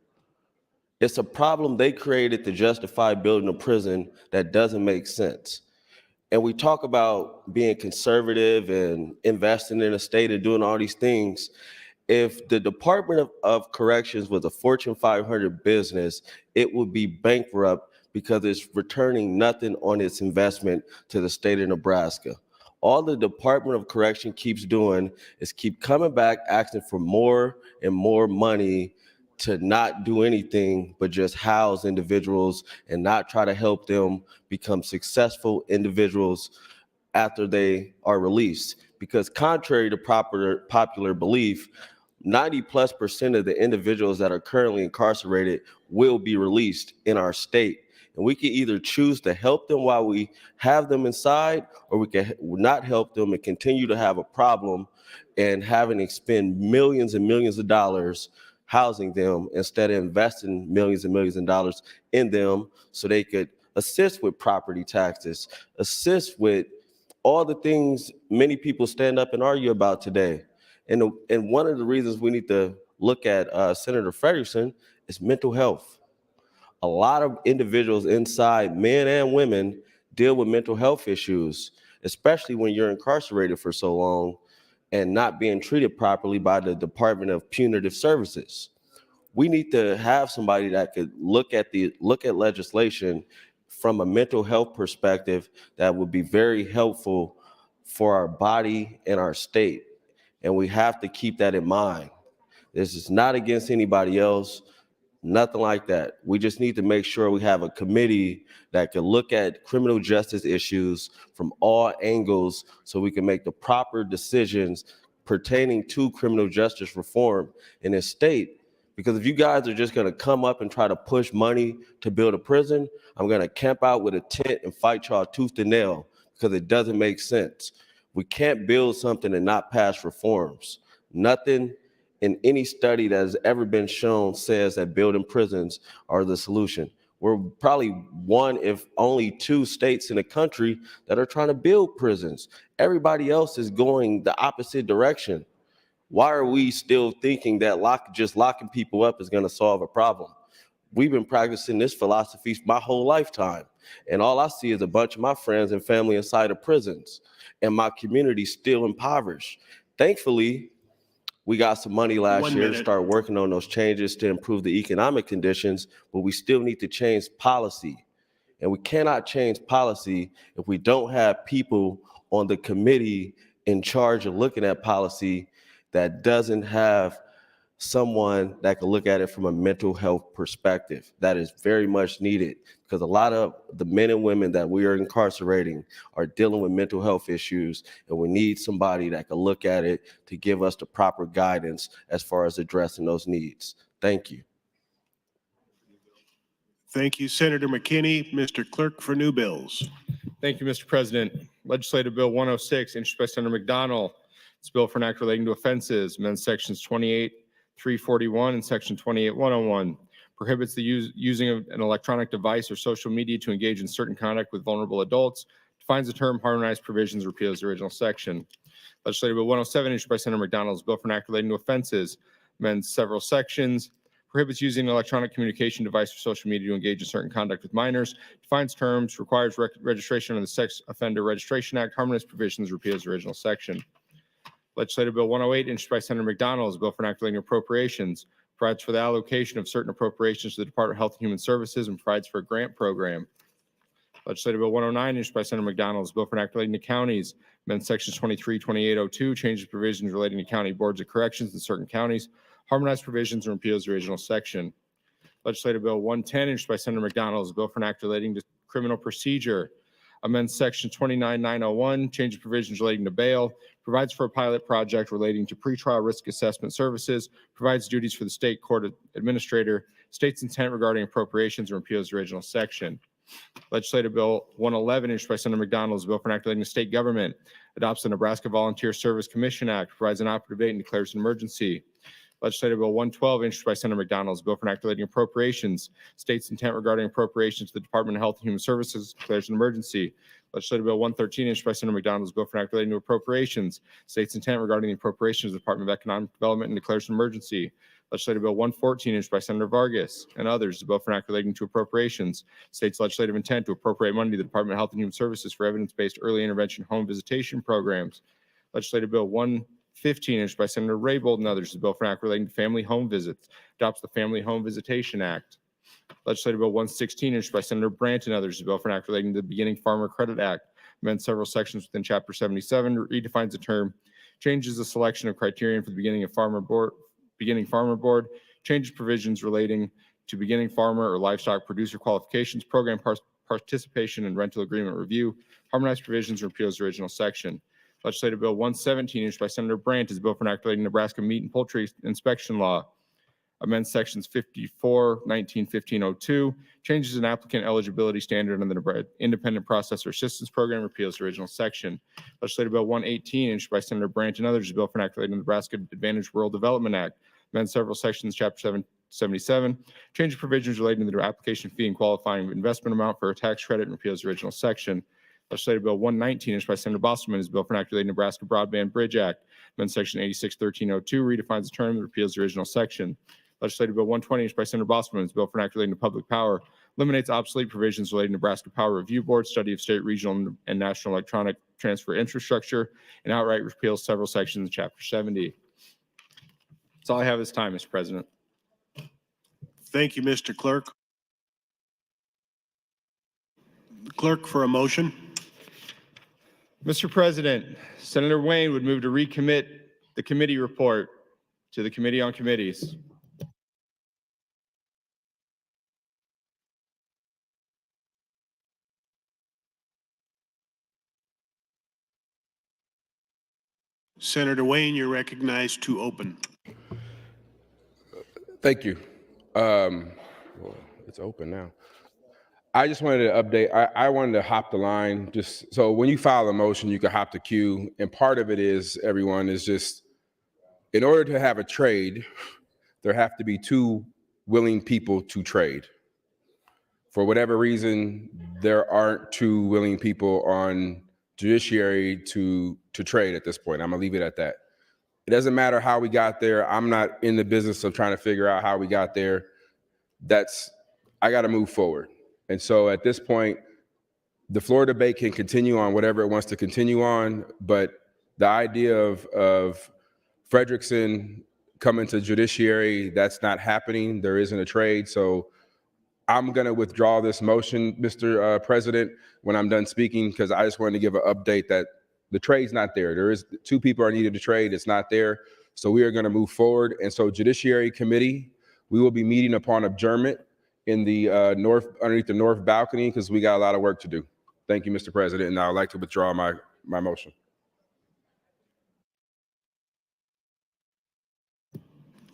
[SPEAKER 13] It's a problem they created to justify building a prison that doesn't make sense. And we talk about being conservative and investing in a state and doing all these things. If the Department of Corrections was a Fortune 500 business, it would be bankrupt because it's returning nothing on its investment to the state of Nebraska. All the Department of Correction keeps doing is keep coming back asking for more and more money to not do anything but just house individuals and not try to help them become successful individuals after they are released. Because contrary to popular belief, 90+% of the individuals that are currently incarcerated will be released in our state. And we can either choose to help them while we have them inside, or we can not help them and continue to have a problem and having to spend millions and millions of dollars housing them instead of investing millions and millions of dollars in them so they could assist with property taxes, assist with all the things many people stand up and argue about today. And one of the reasons we need to look at Senator Frederickson is mental health. A lot of individuals inside, men and women, deal with mental health issues, especially when you're incarcerated for so long and not being treated properly by the Department of Punitive Services. we need to have somebody that could look at legislation from a mental health perspective that would be very helpful for our body and our state. And we have to keep that in mind. This is not against anybody else, nothing like that. We just need to make sure we have a committee that can look at criminal justice issues from all angles so we can make the proper decisions pertaining to criminal justice reform in this state. Because if you guys are just going to come up and try to push money to build a prison, I'm going to camp out with a tent and fight y'all tooth and nail because it doesn't make sense. We can't build something and not pass reforms. Nothing in any study that has ever been shown says that building prisons are the solution. We're probably one, if only two states in the country that are trying to build prisons. Everybody else is going the opposite direction. Why are we still thinking that just locking people up is going to solve a problem? We've been practicing this philosophy my whole lifetime. And all I see is a bunch of my friends and family inside of prisons, and my community still impoverished. Thankfully, we got some money last year to start working on those changes to improve the economic conditions, but we still need to change policy. And we cannot change policy if we don't have people on the committee in charge of looking at policy that doesn't have someone that can look at it from a mental health perspective. That is very much needed because a lot of the men and women that we are incarcerating are dealing with mental health issues, and we need somebody that can look at it to give us the proper guidance as far as addressing those needs. Thank you.
[SPEAKER 2] Thank you, Senator McKinney. Mr. Clerk for new bills.
[SPEAKER 1] Thank you, Mr. President. Legislative Bill 106, introduced by Senator McDonald. It's a bill for an act relating to offenses, amend sections 28-341 and section 28-101. Prohibits the using of an electronic device or social media to engage in certain conduct with vulnerable adults. Defines the term, harmonized provisions, repeals the original section. Legislative Bill 107, introduced by Senator McDonald, is a bill for an act relating to offenses, amends several sections. Prohibits using an electronic communication device or social media to engage in certain conduct with minors. Defines terms, requires registration under the Sex Offender Registration Act. Harmonized provisions, repeals the original section. Legislative Bill 108, introduced by Senator McDonald, is a bill for an act relating to appropriations. Provides for the allocation of certain appropriations to the Department of Health and Human Services and provides for a grant program. Legislative Bill 109, introduced by Senator McDonald, is a bill for an act relating to counties. Amend sections 23-2802, changes provisions relating to county boards of corrections in certain counties. Harmonized provisions and repeals the original section. Legislative Bill 110, introduced by Senator McDonald, is a bill for an act relating to criminal procedure. Amends section 29-901, changes provisions relating to bail, provides for a pilot project relating to pretrial risk assessment services, provides duties for the state court administrator, states intent regarding appropriations, and repeals the original section. Legislative Bill 111, introduced by Senator McDonald, is a bill for an act relating to state government, adopts the Nebraska Volunteer Service Commission Act, provides an operative date and declares an emergency. Legislative Bill 112, introduced by Senator McDonald, is a bill for an act relating to appropriations, states intent regarding appropriations to the Department of Health and Human Services, declares an emergency. Legislative Bill 113, introduced by Senator McDonald, is a bill for an act relating to appropriations, states intent regarding the appropriations of the Department of Economic Development and declares an emergency. Legislative Bill 114, introduced by Senator Vargas and others, is a bill for an act relating to appropriations, states legislative intent to appropriate money to the Department of Health and Human Services for evidence-based early intervention home visitation programs. Legislative Bill 115, introduced by Senator Raybould and others, is a bill for an act relating to family home visits, adopts the Family Home Visitation Act. Legislative Bill 116, introduced by Senator Brandt and others, is a bill for an act relating to the Beginning Farmer Credit Act, amends several sections within Chapter 77, redefines the term, changes the selection of criterion for the Beginning Farmer Board, changes provisions relating to beginning farmer or livestock producer qualifications, program participation and rental agreement review, harmonized provisions, and repeals the original section. Legislative Bill 117, introduced by Senator Brandt, is a bill for an act relating to Nebraska meat and poultry inspection law. Amends sections 54, 19, 1502, changes an applicant eligibility standard under the Independent Processor Assistance Program, repeals the original section. Legislative Bill 118, introduced by Senator Brandt and others, is a bill for an act relating to the Nebraska Advantage Rural Development Act. Amends several sections, Chapter 777, changes provisions relating to the application fee and qualifying investment amount for a tax credit and repeals the original section. Legislative Bill 119, introduced by Senator Bosselman, is a bill for an act relating to the Nebraska Broadband Bridge Act. Amends section 86-1302, redefines the term and repeals the original section. Legislative Bill 120, introduced by Senator Bosselman, is a bill for an act relating to public power, eliminates obsolete provisions relating to Nebraska Power Review Board, study of state, regional, and national electronic transfer infrastructure, and outright repeals several sections in Chapter 70. That's all I have this time, Mr. President.
[SPEAKER 2] Thank you, Mr. Clerk. Clerk for a motion.
[SPEAKER 1] Mr. President, Senator Wayne would move to recommit the committee report to the Committee on Committees.
[SPEAKER 2] Senator Wayne, you're recognized to open.
[SPEAKER 4] Thank you. Well, it's open now. I just wanted to update. I wanted to hop the line just so when you file a motion, you can hop the queue. And part of it is, everyone, is just in order to have a trade, there have to be two willing people to trade. For whatever reason, there aren't two willing people on judiciary to trade at this point. I'm gonna leave it at that. It doesn't matter how we got there. I'm not in the business of trying to figure out how we got there. I got to move forward. And so at this point, the floor debate can continue on whatever it wants to continue on, but the idea of Frederickson coming to judiciary, that's not happening. There isn't a trade. So I'm going to withdraw this motion, Mr. President, when I'm done speaking, because I just wanted to give an update that the trade's not there. There is two people are needed to trade. It's not there. So we are going to move forward. And so Judiciary Committee, we will be meeting upon adjournment in the underneath the north balcony, because we got a lot of work to do. Thank you, Mr. President. And I would like to withdraw my motion.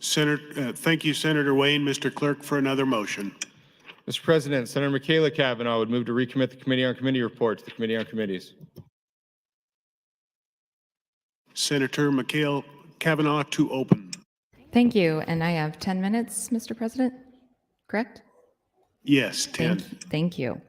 [SPEAKER 2] Thank you, Senator Wayne. Mr. Clerk for another motion.
[SPEAKER 1] Mr. President, Senator Michaela Cavanaugh would move to recommit the Committee on Committee report to the Committee on Committees.
[SPEAKER 2] Senator Michaela Cavanaugh to open.
[SPEAKER 7] Thank you. And I have 10 minutes, Mr. President, correct?
[SPEAKER 2] Yes, 10.
[SPEAKER 7] Thank you.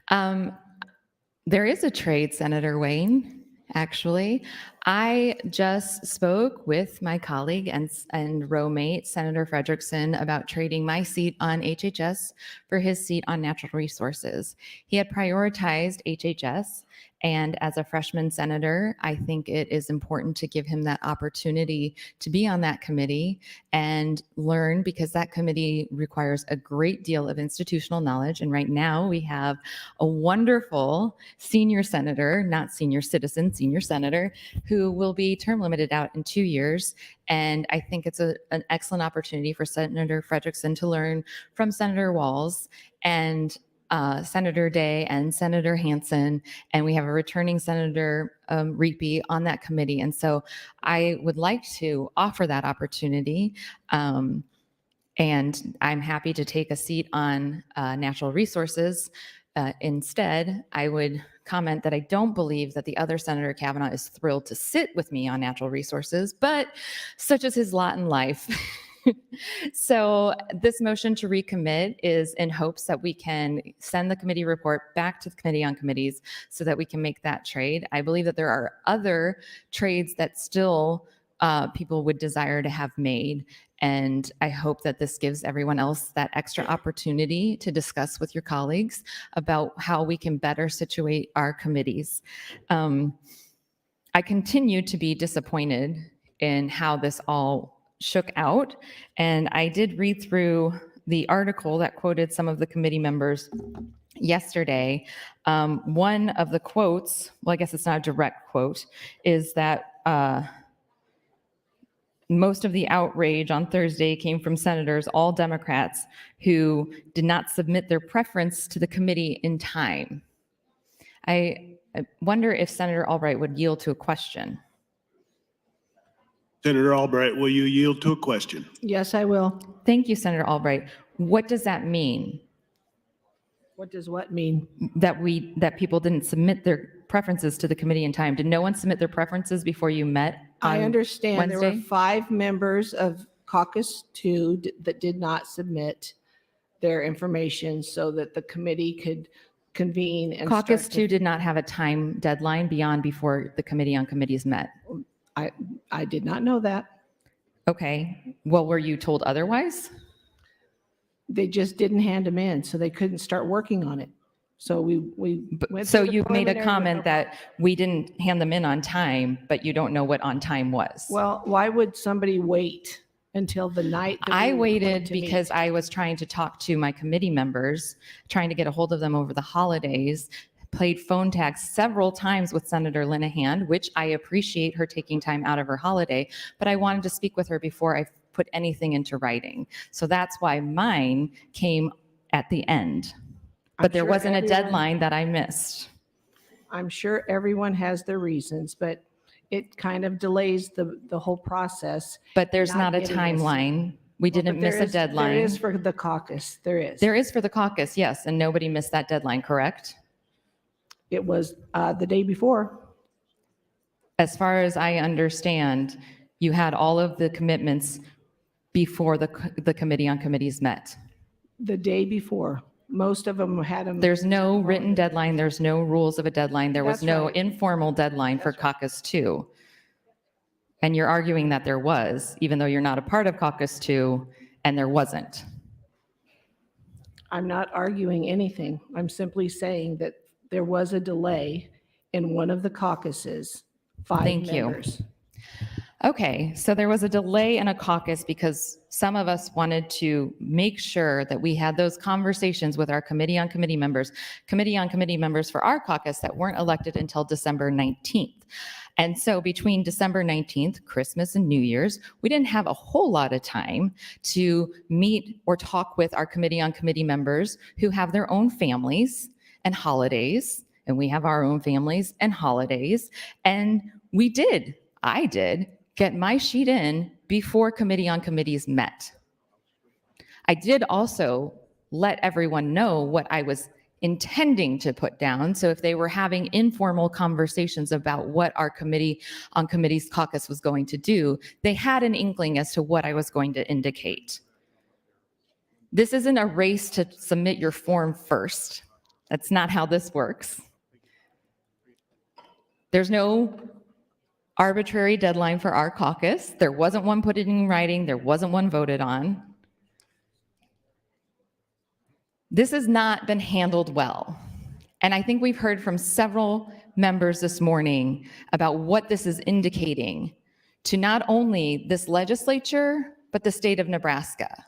[SPEAKER 7] There is a trade, Senator Wayne, actually. I just spoke with my colleague and row-mate, Senator Frederickson, about trading my seat on HHS for his seat on Natural Resources. He had prioritized HHS, and as a freshman senator, I think it is important to give him that opportunity to be on that committee and learn, because that committee requires a great deal of institutional knowledge. And right now we have a wonderful senior senator, not senior citizen, senior senator, who will be term limited out in 2 years. And I think it's an excellent opportunity for Senator Frederickson to learn from Senator Walz and Senator Day and Senator Hansen, and we have a returning Senator Reapy on that committee. And so I would like to offer that opportunity. And I'm happy to take a seat on Natural Resources. Instead, I would comment that I don't believe that the other Senator Cavanaugh is thrilled to sit with me on Natural Resources, but such is his lot in life. So this motion to recommit is in hopes that we can send the committee report back to the Committee on Committees so that we can make that trade. I believe that there are other trades that still people would desire to have made. And I hope that this gives everyone else that extra opportunity to discuss with your colleagues about how we can better situate our committees. I continue to be disappointed in how this all shook out. And I did read through the article that quoted some of the committee members yesterday. One of the quotes, well, I guess it's not a direct quote, is that most of the outrage on Thursday came from senators, all Democrats, who did not submit their preference to the committee in time. I wonder if Senator Albright would yield to a question.
[SPEAKER 2] Senator Albright, will you yield to a question?
[SPEAKER 3] Yes, I will.
[SPEAKER 7] Thank you, Senator Albright. What does that mean?
[SPEAKER 3] What does what mean?
[SPEAKER 7] That people didn't submit their preferences to the committee in time. Did no one submit their preferences before you met on
[SPEAKER 3] I understand
[SPEAKER 7] Wednesday?
[SPEAKER 3] there were 5 members of Caucus 2 that did not submit their information so that the committee could convene and
[SPEAKER 7] Caucus
[SPEAKER 3] start
[SPEAKER 7] 2 did not have a time deadline beyond before the Committee on Committees met.
[SPEAKER 3] I did not know that.
[SPEAKER 7] Okay. Well, were you told otherwise?
[SPEAKER 3] They just didn't hand them in, so they couldn't start working on it. So we went
[SPEAKER 7] So
[SPEAKER 3] through the
[SPEAKER 7] you made a
[SPEAKER 3] preliminary
[SPEAKER 7] comment
[SPEAKER 3] with-
[SPEAKER 7] that we didn't hand them in on time, but you don't know what on time was.
[SPEAKER 3] Well, why would somebody wait until the night. that
[SPEAKER 7] I
[SPEAKER 3] we were going
[SPEAKER 7] waited
[SPEAKER 3] to meet.
[SPEAKER 7] because I was trying to talk to my committee members, trying to get a hold of them over the holidays, played phone tag several times with Senator Linehan, which I appreciate her taking time out of her holiday, but I wanted to speak with her before I put anything into writing. So that's why mine came at the end. But
[SPEAKER 3] I'm
[SPEAKER 7] there
[SPEAKER 3] sure
[SPEAKER 7] wasn't a
[SPEAKER 3] everyone-
[SPEAKER 7] deadline that I missed.
[SPEAKER 3] I'm sure everyone has their reasons, but it kind of delays the whole process.
[SPEAKER 7] But there's not a
[SPEAKER 3] getting this-
[SPEAKER 7] timeline. We
[SPEAKER 3] Well,
[SPEAKER 7] didn't
[SPEAKER 3] but
[SPEAKER 7] miss a deadline.
[SPEAKER 3] There is for the caucus. There is.
[SPEAKER 7] There is for the caucus, yes, and nobody missed that deadline, correct?
[SPEAKER 3] It was the day before.
[SPEAKER 7] As far as I understand, you had all of the commitments before the Committee on Committees met.
[SPEAKER 3] The day before. Most of them had them.
[SPEAKER 7] There's no written deadline, there's no rules of a deadline, there was
[SPEAKER 3] That's
[SPEAKER 7] no
[SPEAKER 3] right.
[SPEAKER 7] informal deadline for caucus 2. And you're arguing that there was, even though you're not a part of caucus 2, and there wasn't.
[SPEAKER 3] I'm not arguing anything. I'm simply saying that there was a delay in one of the caucuses, 5
[SPEAKER 7] Thank you.
[SPEAKER 3] members.
[SPEAKER 7] Okay, so there was a delay in a caucus because some of us wanted to make sure that we had those conversations with our committee on committee members for our caucus that weren't elected until December 19th. And so between December 19th, Christmas and New Year's, we didn't have a whole lot of time to meet or talk with our committee on committee members who have their own families and holidays, and we have our own families and holidays. And I did get my sheet in before Committee on Committees met. I did also let everyone know what I was intending to put down. So if they were having informal conversations about what our Committee on Committees caucus was going to do, they had an inkling as to what I was going to indicate. This isn't a race to submit your form first. That's not how this works. There's no arbitrary deadline for our caucus. There wasn't one put in writing. There wasn't one voted on. This has not been handled well. And I think we've heard from several members this morning about what this is indicating to not only this legislature, but the state of Nebraska.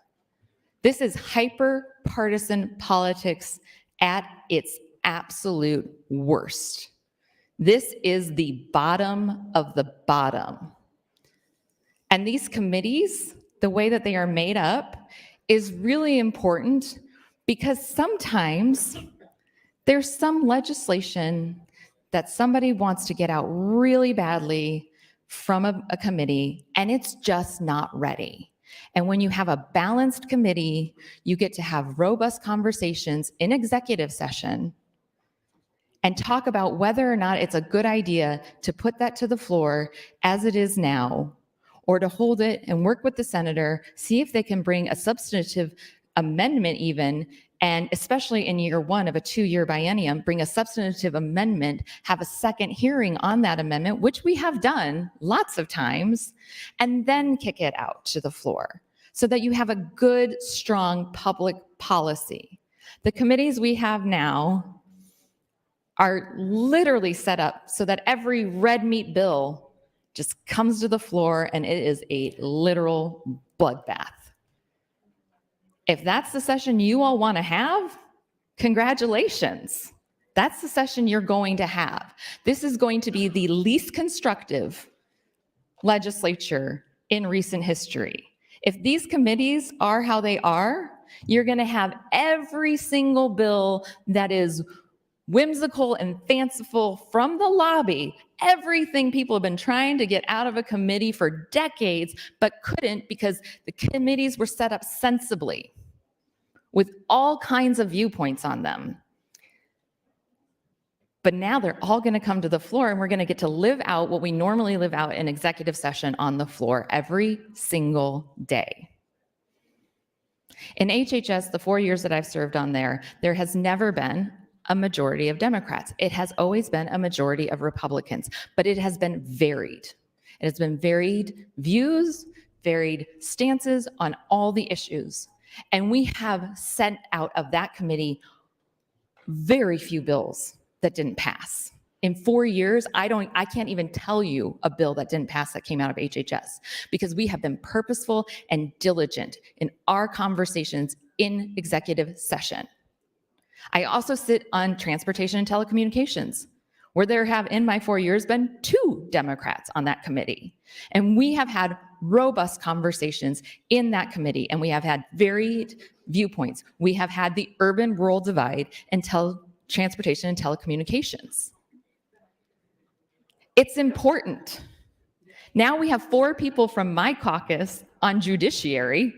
[SPEAKER 7] This is hyper-partisan politics at its absolute worst. This is the bottom of the bottom. And these committees, the way that they are made up, is really important because sometimes there's some legislation that somebody wants to get out really badly from a committee, and it's just not ready. And when you have a balanced committee, you get to have robust conversations in executive session and talk about whether or not it's a good idea to put that to the floor as it is now, or to hold it and work with the senator, see if they can bring a substantive amendment even, and especially in year one of a 2-year biennium, bring a substantive amendment, have a second hearing on that amendment, which we have done lots of times, and then kick it out to the floor so that you have a good, strong public policy. The committees we have now are literally set up so that every red meat bill just comes to the floor and it is a literal bloodbath. If that's the session you all want to have, congratulations. That's the session you're going to have. This is going to be the least constructive legislature in recent history. If these committees are how they are, you're going to have every single bill that is whimsical and fanciful from the lobby, everything people have been trying to get out of a committee for decades, but couldn't because the committees were set up sensibly with all kinds of viewpoints on them. But now they're all going to come to the floor and we're going to get to live out what we normally live out in executive session on the floor every single day. In HHS, the 4 years that I've served on there has never been a majority of Democrats. It has always been a majority of Republicans, but it has been varied. It has been varied views, varied stances on all the issues. And we have sent out of that committee very few bills that didn't pass. In 4 years, I can't even tell you a bill that didn't pass that came out of HHS, because we have been purposeful and diligent in our conversations in executive session. I also sit on transportation and telecommunications, where there have in my 4 years been 2 Democrats on that committee. And we have had robust conversations in that committee, and we have had varied viewpoints. We have had the urban-rural divide and transportation and telecommunications. It's important. Now we have 4 people from my caucus on judiciary.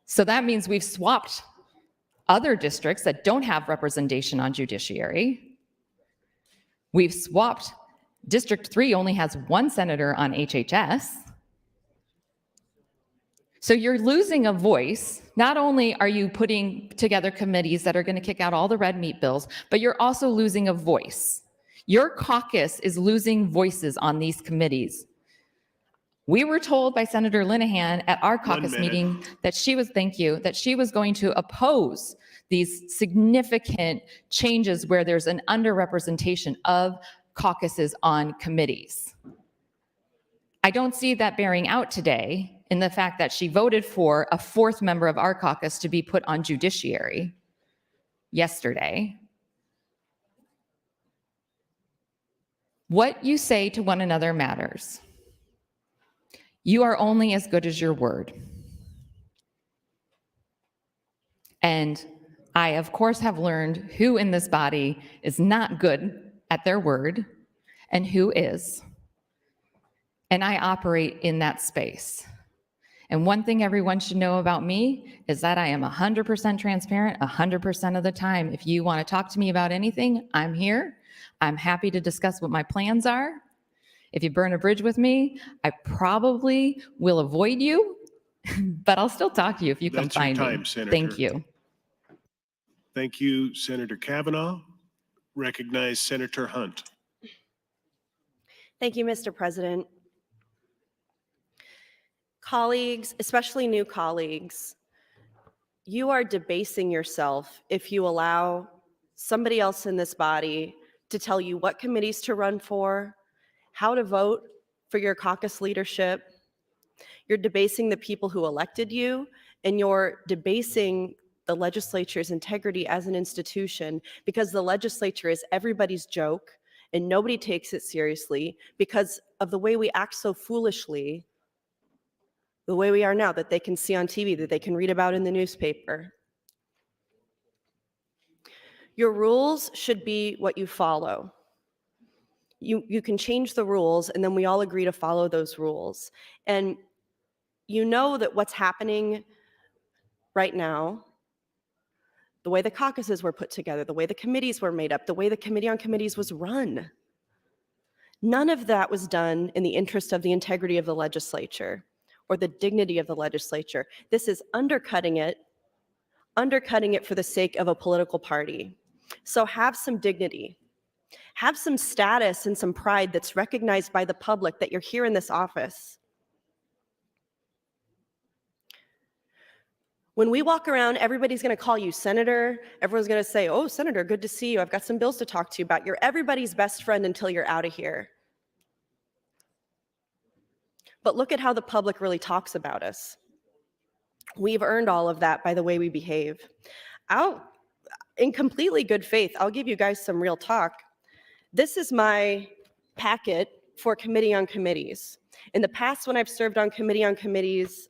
[SPEAKER 7] So that means we've swapped other districts that don't have representation on judiciary. We've swapped. District 3 only has 1 senator on HHS. So you're losing a voice. Not only are you putting together committees that are going to kick out all the red meat bills, but you're also losing a voice. Your caucus is losing voices on these committees. We were told by Senator Linehan at our caucus meeting that she was, thank you, that she was going to oppose these significant changes where there's an underrepresentation of caucuses on committees. I don't see that bearing out today in the fact that she voted for a 4th member of our caucus to be put on judiciary yesterday. What you say to one another matters. You are only as good as your word. And I, of course, have learned who in this body is not good at their word and who is. And I operate in that space. And one thing everyone should know about me is that I am 100% transparent 100% of the time. If you want to talk to me about anything, I'm here. I'm happy to discuss what my plans are. If you burn a bridge with me, I probably will avoid you, but I'll still talk to you if you come find me.
[SPEAKER 2] That's your time, Senator.
[SPEAKER 7] Thank you.
[SPEAKER 2] Thank you, Senator Kavanaugh. Recognize Senator Hunt.
[SPEAKER 6] Thank you, Mr. President. Colleagues, especially new colleagues, you are debasing yourself if you allow somebody else in this body to tell you what committees to run for, how to vote for your caucus leadership. You're debasing the people who elected you, and you're debasing the legislature's integrity as an institution, because the legislature is everybody's joke and nobody takes it seriously because of the way we act so foolishly, the way we are now, that they can see on TV, that they can read about in the newspaper. Your rules should be what you follow. You can change the rules, and then we all agree to follow those rules. And you know that what's happening right now, the way the caucuses were put together, the way the committees were made up, the way the Committee on Committees was run, none of that was done in the interest of the integrity of the legislature or the dignity of the legislature. This is undercutting it for the sake of a political party. So have some dignity. Have some status and some pride that's recognized by the public that you're here in this office. When we walk around, everybody's going to call you Senator. Everyone's going to say, oh, Senator, good to see you. I've got some bills to talk to you about. You're everybody's best friend until you're out of here. But look at how the public really talks about us. We've earned all of that by the way we behave. In completely good faith, I'll give you guys some real talk. This is my packet for Committee on Committees. In the past, when I've served on Committee on Committees,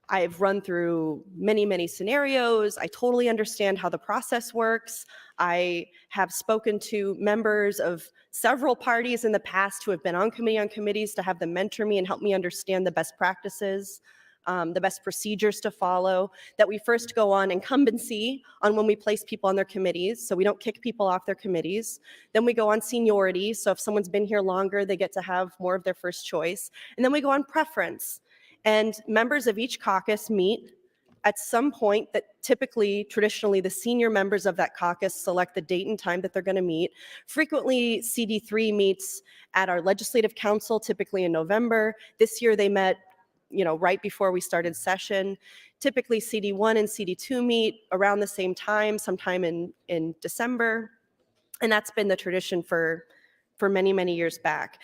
[SPEAKER 6] I've run through many, many scenarios. I totally understand how the process works. I have spoken to members of several parties in the past who have been on Committee on Committees to have them mentor me and help me understand the best practices, the best procedures to follow, that we first go on incumbency on when we place people on their committees, so we don't kick people off their committees. Then we go on seniority, so if someone's been here longer, they get to have more of their first choice. And then we go on preference. And members of each caucus meet at some point that typically, traditionally, the senior members of that caucus select the date and time that they're going to meet. Frequently, CD3 meets at our legislative council, typically in November. This year they met, right before we started session. Typically, CD1 and CD2 meet around the same time, sometime in December. And that's been the tradition for many, many years back.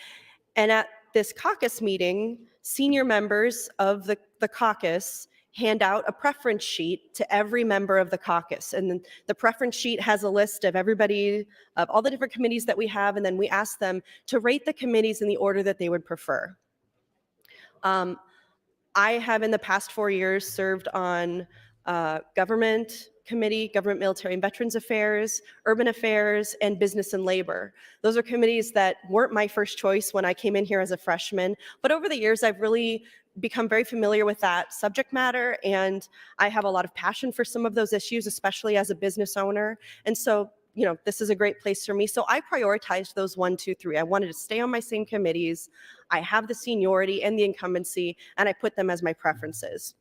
[SPEAKER 6] And at this caucus meeting, senior members of the caucus hand out a preference sheet to every member of the caucus. And then the preference sheet has a list of everybody, of all the different committees that we have, and then we ask them to rate the committees in the order that they would prefer. I have in the past 4 years served on government committee, government, military, and veterans affairs, urban affairs, and business and labor. Those are committees that weren't my first choice when I came in here as a freshman, but over the years I've really become very familiar with that subject matter, and I have a lot of passion for some of those issues, especially as a business owner. And so, you know, this is a great place for me. So I prioritized those 1, 2, 3. I wanted to stay on my same committees. I have the seniority and the incumbency, and I put them as my preferences.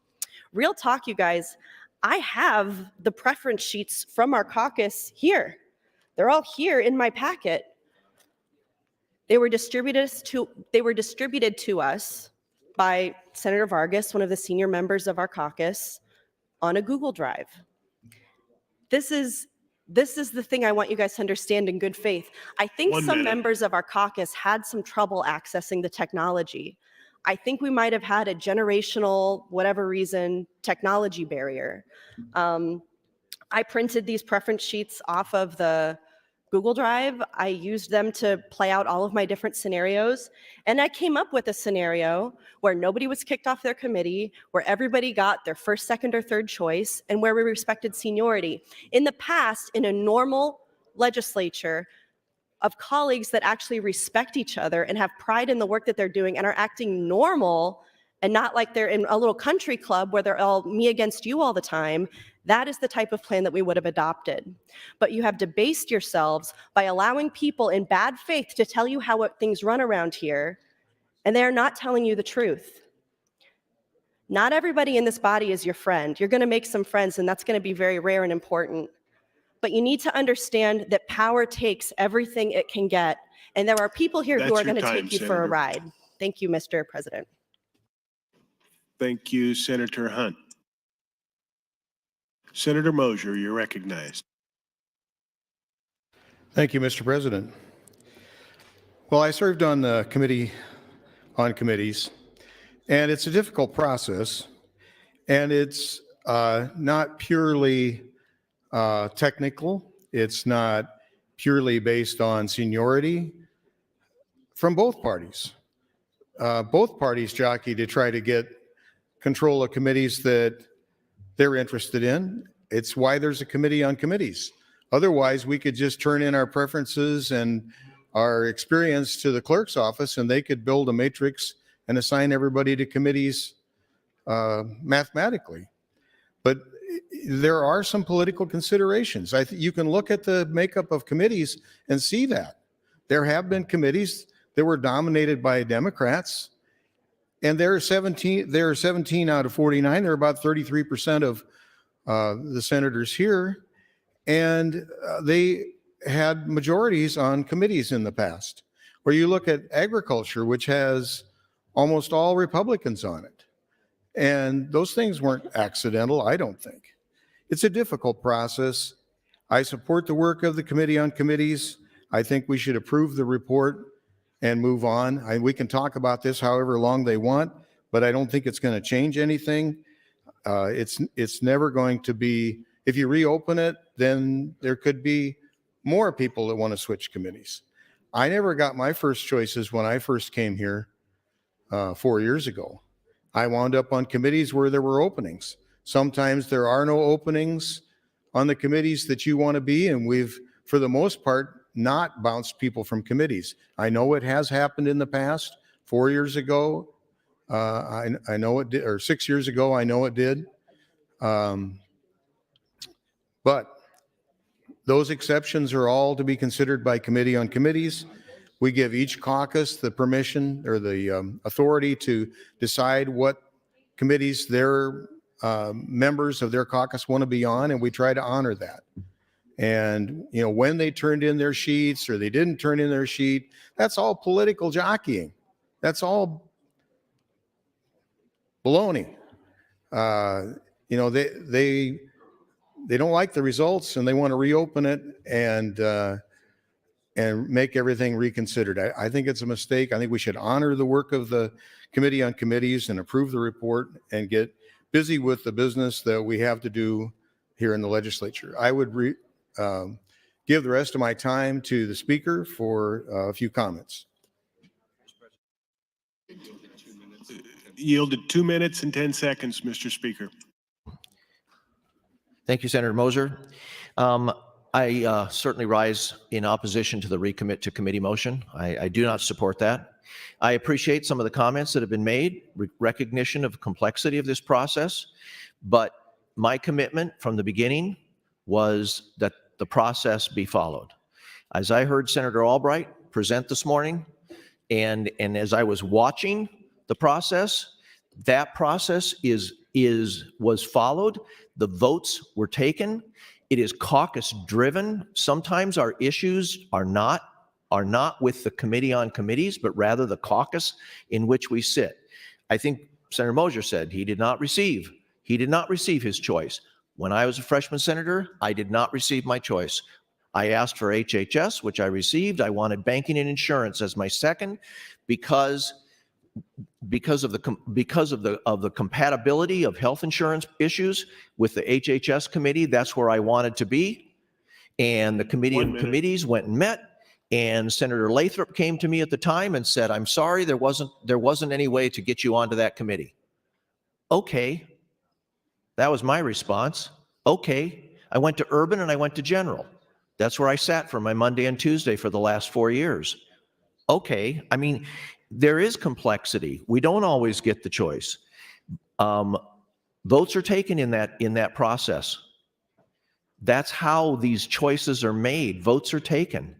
[SPEAKER 6] Real talk, you guys, I have the preference sheets from our caucus here. They're all here in my packet. They were distributed to us by Senator Vargas, one of the senior members of our caucus, on a Google Drive. This is the thing I want you guys to understand in good faith. I think some members of our caucus had some trouble accessing the technology. I think we might have had a generational, whatever reason, technology barrier. I printed these preference sheets off of the Google Drive. I used them to play out all of my different scenarios. And I came up with a scenario where nobody was kicked off their committee, where everybody got their first, second, or third choice, and where we respected seniority. In the past, in a normal legislature, of colleagues that actually respect each other and have pride in the work that they're doing and are acting normal and not like they're in a little country club where they're all me against you all the time, that is the type of plan that we would have adopted. But you have debased yourselves by allowing people in bad faith to tell you how things run around here, and they are not telling you the truth. Not everybody in this body is your friend. You're going to make some friends, and that's going to be very rare and important. But you need to understand that power takes everything it can get. And there are people here who are going to take you for a ride. Thank you, Mr. President.
[SPEAKER 2] Thank you, Senator Hunt. Senator Mosier, you're recognized.
[SPEAKER 14] Thank you, Mr. President. Well, I served on the committee on committees, and it's a difficult process, and it's not purely technical. It's not purely based on seniority from both parties. Both parties jockey to try to get control of committees that they're interested in. It's why there's a committee on committees. Otherwise, we could just turn in our preferences and our experience to the clerk's office, and they could build a matrix and assign everybody to committees mathematically. But there are some political considerations. You can look at the makeup of committees and see that. There have been committees that were dominated by Democrats, and there are 17 out of 49. They're about 33% of the senators here, and they had majorities on committees in the past. Or you look at agriculture, which has almost all Republicans on it. And those things weren't accidental, I don't think. It's a difficult process. I support the work of the Committee on Committees. I think we should approve the report and move on. We can talk about this however long they want, but I don't think it's going to change anything. It's never going to be, if you reopen it, then there could be more people that want to switch committees. I never got my first choices when I first came here 4 years ago. I wound up on committees where there were openings. Sometimes there are no openings on the committees that you want to be, and we've, for the most part, not bounced people from committees. I know it has happened in the past. 4 years ago, I know it did, or 6 years ago, I know it did. But those exceptions are all to be considered by Committee on Committees. We give each caucus the permission or the authority to decide what committees their members of their caucus want to be on, and we try to honor that. And, you know, when they turned in their sheets or they didn't turn in their sheet, that's all political jockeying. That's all baloney. You know, they don't like the results and they want to reopen it. And and make everything reconsidered. I think it's a mistake. I think we should honor the work of the Committee on Committees and approve the report and get busy with the business that we have to do here in the legislature. I would give the rest of my time to the speaker for a few comments.
[SPEAKER 2] Yielded 2 minutes and 10 seconds, Mr. Speaker.
[SPEAKER 15] Thank you, Senator Moser. I certainly rise in opposition to the recommit to committee motion. I do not support that. I appreciate some of the comments that have been made, recognition of complexity of this process, but my commitment from the beginning was that the process be followed. As I heard Senator Albright present this morning, and as I was watching the process, that process was followed. The votes were taken. It is caucus driven. Sometimes our issues are not with the Committee on Committees, but rather the caucus in which we sit. I think Senator Moser said he did not receive his choice. When I was a freshman senator, I did not receive my choice. I asked for HHS, which I received. I wanted banking and insurance as my second because of the compatibility of health insurance issues with the HHS committee. That's where I wanted to be. And the Committee on Committees went and met, and Senator Lathrop came to me at the time and said, "I'm sorry, there wasn't any way to get you onto that committee." Okay. That was my response. Okay. I went to Urban and I went to General. That's where I sat for my Monday and Tuesday for the last 4 years. Okay. I mean, there is complexity. We don't always get the choice. Votes are taken in that process. That's how these choices are made. Votes are taken.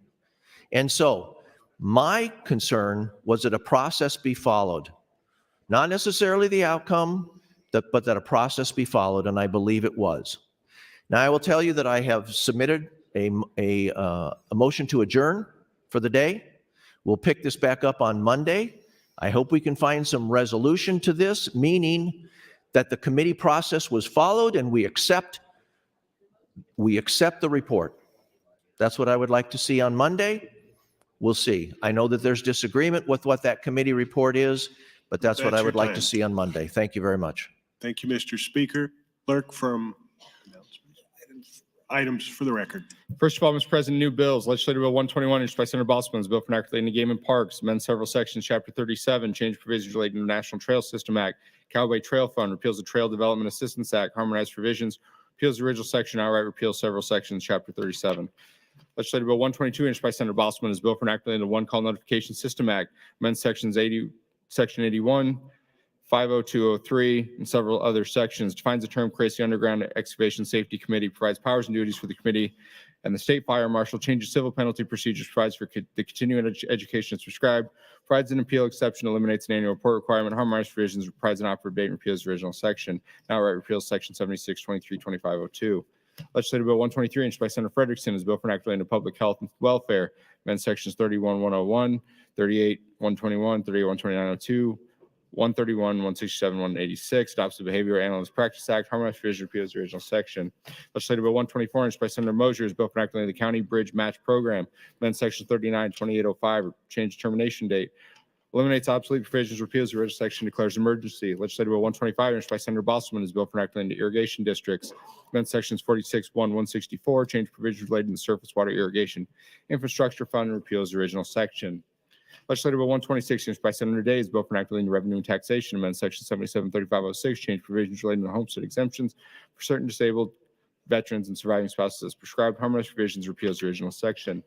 [SPEAKER 15] And so my concern was that a process be followed. Not necessarily the outcome, but that a process be followed, and I believe it was. Now, I will tell you that I have submitted a motion to adjourn for the day. We'll pick this back up on Monday. I hope we can find some resolution to this, meaning that the committee process was followed and we accept the report. That's what I would like to see on Monday. We'll see. I know that there's disagreement with what that committee report is, but that's what I would like to see on Monday. Thank you very much.
[SPEAKER 2] Thank you, Mr. Speaker. Clerk from items for the record.
[SPEAKER 1] First of all, Mr. President, new bills. Legislative Bill 121, introduced by Senator Bosman's bill for enacting the game and parks, amend several sections, Chapter 37, change provisions relating to the National Trail System Act, Cowboy Trail Fund, repeals the Trail Development Assistance Act, harmonized provisions, repeals the original section, outright repeals several sections, Chapter 37. Legislative Bill 122, introduced by Senator Bosman's bill for enacting the One Call Notification System Act, amend Section 81, 50203, and several other sections. Defines the term, creates the Underground Excavation Safety Committee, provides powers and duties for the committee and the state fire marshal, changes civil penalty procedures, provides for the continuing education as prescribed, provides an appeal exception, eliminates an annual report requirement, harmonized provisions, provides an operative date, and repeals the original section. Now repeals section 76, 23, 2502. Legislative Bill 123, introduced by Senator Frederickson, is bill for enacting into public health and welfare, amend sections 31-101, 38-121, 38-12902, 131, 167, 186, adopts the Behavioral Analyst Practice Act, harmonized provision, repeals the original section. Legislative Bill 124, introduced by Senator Moser, is bill for enacting the County Bridge Match Program, amend section 39, 2805, change termination date, eliminates obsolete provisions, repeals the original section, declares emergency. Legislative Bill 125, introduced by Senator Bosman, is bill for enacting the irrigation districts, amend sections 46, 164, change provisions related to the Surface Water Irrigation Infrastructure Fund, and repeals the original section. Legislative Bill 126, introduced by Senator Day, is bill for enacting the revenue and taxation, amend section 773506, change provisions relating to homestead exemptions for certain disabled veterans and surviving spouses as prescribed, harmonized provisions, repeals the original section.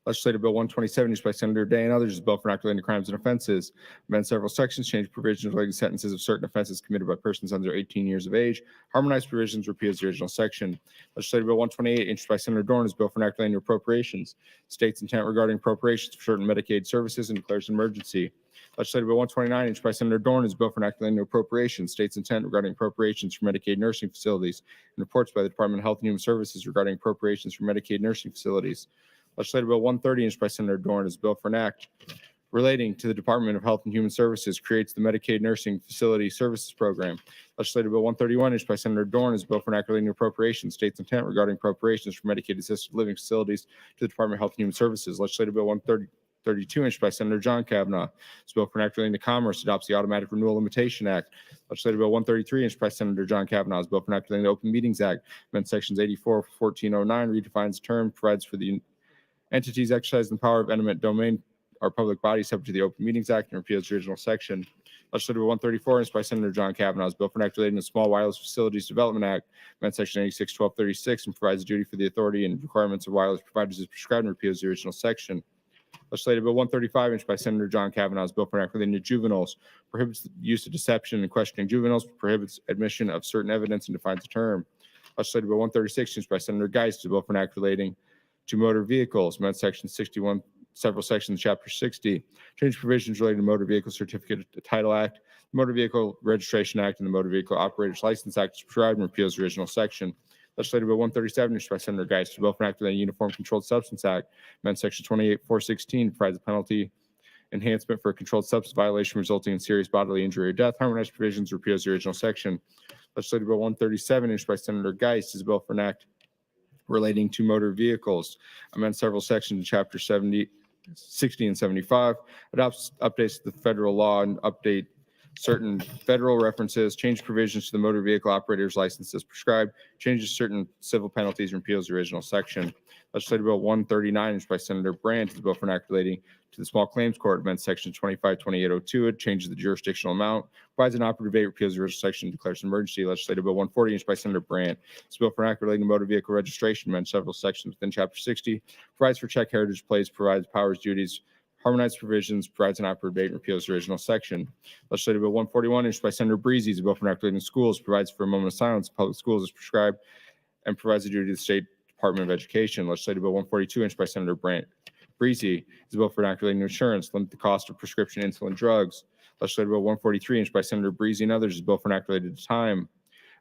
[SPEAKER 1] Legislative Bill 127, introduced by Senator Day and others, is bill for enacting the crimes and offenses, amend several sections, change provisions relating to sentences of certain offenses committed by persons under 18 years of age, harmonized provisions, repeals the original section. Legislative Bill 128, introduced by Senator Dorn, is bill for enacting appropriations, states intent regarding appropriations for certain Medicaid services, and declares an emergency. Legislative Bill 129, introduced by Senator Dorn, is bill for enacting appropriations, states intent regarding appropriations for Medicaid nursing facilities, and reports by the Department of Health and Human Services regarding appropriations for Medicaid nursing facilities. Legislative Bill 130, introduced by Senator Dorn, is bill for enact relating to the Department of Health and Human Services creates the Medicaid Nursing Facility Services Program. Legislative Bill 131, introduced by Senator Dorn, is a bill for enacting appropriations, states intent regarding appropriations for Medicaid assisted living facilities to the Department of Health and Human Services. Legislative Bill 132, introduced by Senator John Kavanaugh, is a bill for enacting into commerce, adopts the Automatic Renewal Limitation Act. Legislative Bill 133, introduced by Senator John Kavanaugh, is a bill for enacting the Open Meetings Act, amends sections 84, 1409, redefines the term, provides for the entities exercising the power of eminent domain are public bodies subject to the Open Meetings Act and repeals the original section. Legislative Bill 134, introduced by Senator John Kavanaugh, is a bill for an act relating to the Small Wireless Facilities Development Act, amends section 86-1236, and provides a duty for the authority and requirements of wireless providers as prescribed and repeals the original section. Legislative Bill 135, introduced by Senator John Kavanaugh, is a bill for an act relating to juveniles, prohibits the use of deception in questioning juveniles, prohibits admission of certain evidence, and defines a term. Legislative Bill 136, introduced by Senator Geist, is a bill for an act relating to motor vehicles, amends section 61, several sections of Chapter 60, change provisions relating to Motor Vehicle Certificate Title Act, the Motor Vehicle Registration Act, and the Motor Vehicle Operators License Act is prescribed and repeals the original section. Legislative Bill 137, introduced by Senator Geist, a bill for an act of the Uniform Controlled Substance Act, amends section 28416, provides a penalty enhancement for a controlled substance violation resulting in serious bodily injury or death, harmonized provisions, repeals the original section. Legislative Bill 137, introduced by Senator Geist, is a bill for an act relating to motor vehicles, amends several sections of Chapter 60 and 75, adopts updates to the federal law and update certain federal references, change provisions to the motor vehicle operator's license as prescribed, changes certain civil penalties, and repeals the original section. Legislative Bill 139, introduced by Senator Brandt, is a bill for an act relating to the Small Claims Court, amends section 252802. It changes the jurisdictional amount, provides an operative date, repeals the original section, declares an emergency. Legislative Bill 140, introduced by Senator Brandt, is a bill for an act relating to motor vehicle registration, amends several sections within Chapter 60, provides for check heritage plates, provides powers, duties, harmonized provisions, provides an operative date, and repeals the original section. Legislative Bill 141, introduced by Senator Breezy, is a bill for an act relating to schools, provides for a moment of silence in public schools as prescribed, and provides a duty to the State Department of Education. Legislative Bill 142, introduced by Senator Brandt Breezy, is a bill for an act relating to insurance, limit the cost of prescription insulin drugs. Legislative Bill 143, introduced by Senator Breezy and others, is a bill for an act related to time,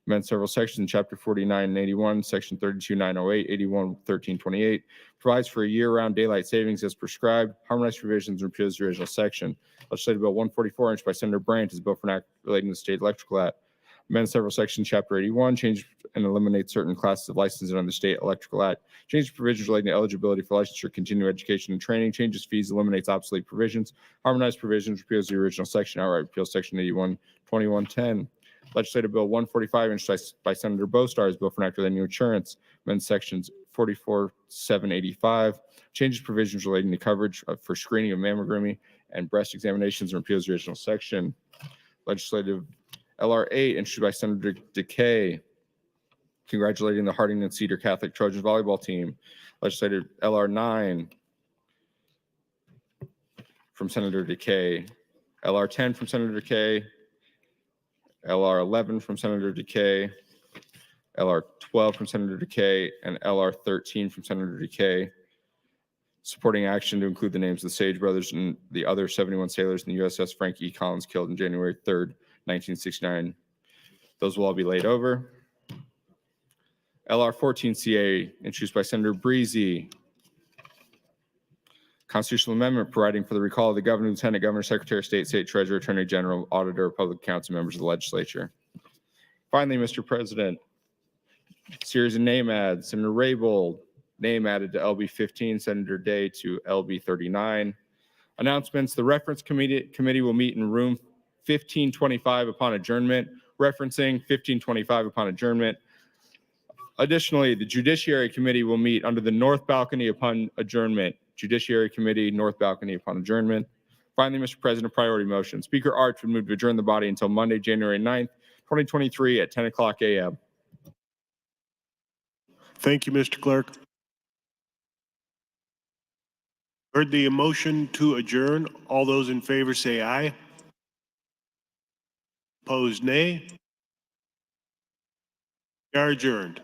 [SPEAKER 1] amend several sections in Chapter 49 and 81, Section 32908, 81, 1328, provides for a year-round daylight savings as prescribed, harmonized provisions, and repeals the original section. Legislative Bill 144, introduced by Senator Brandt, is a bill for an act relating to the State Electrical Act, amend several sections, Chapter 81, change and eliminate certain classes of licenses under the State Electrical Act, change provisions relating to eligibility for licensure, continuing education, and training, changes fees, eliminates obsolete provisions, harmonized provisions, repeals the original section, outright repeals Section 81, 2110. Legislative Bill 145, introduced by Senator Bostar, is a bill for an act relating to insurance, amends sections 44785, changes provisions relating to coverage for screening of mammography and breast examinations, and repeals the original section. Legislative LR 8, introduced by Senator Decay, congratulating the Harding and Cedar Catholic Trojans volleyball team. Legislative LR 9 from Senator Decay, LR 10 from Senator Decay, LR 11 from Senator Decay, LR 12 from Senator Decay, and LR 13 from Senator Decay. Supporting action to include the names of the Sage brothers and the other 71 sailors in the USS Frank E. Collins killed on January 3rd, 1969. Those will all be laid over. LR 14CA, introduced by Senator Breezy. Constitutional amendment providing for the recall of the governor, lieutenant governor, secretary of state, state treasurer, attorney general, auditor of public accounts, and members of the legislature. Finally, Mr. President, series of name adds. Senator Raybold, name added to LB 15, Senator Day to LB 39. Announcements. The reference committee will meet in room 1525 upon adjournment, referencing 1525 upon adjournment. Additionally, the Judiciary Committee will meet under the north balcony upon adjournment. Judiciary Committee, north balcony upon adjournment. Finally, Mr. President, priority motion. Speaker Arch would move to adjourn the body until Monday, January 9th, 2023 at 10 o'clock a.m.
[SPEAKER 2] Thank you, Mr. Clerk. Heard the motion to adjourn. All those in favor say aye. Opposed, nay. We are adjourned.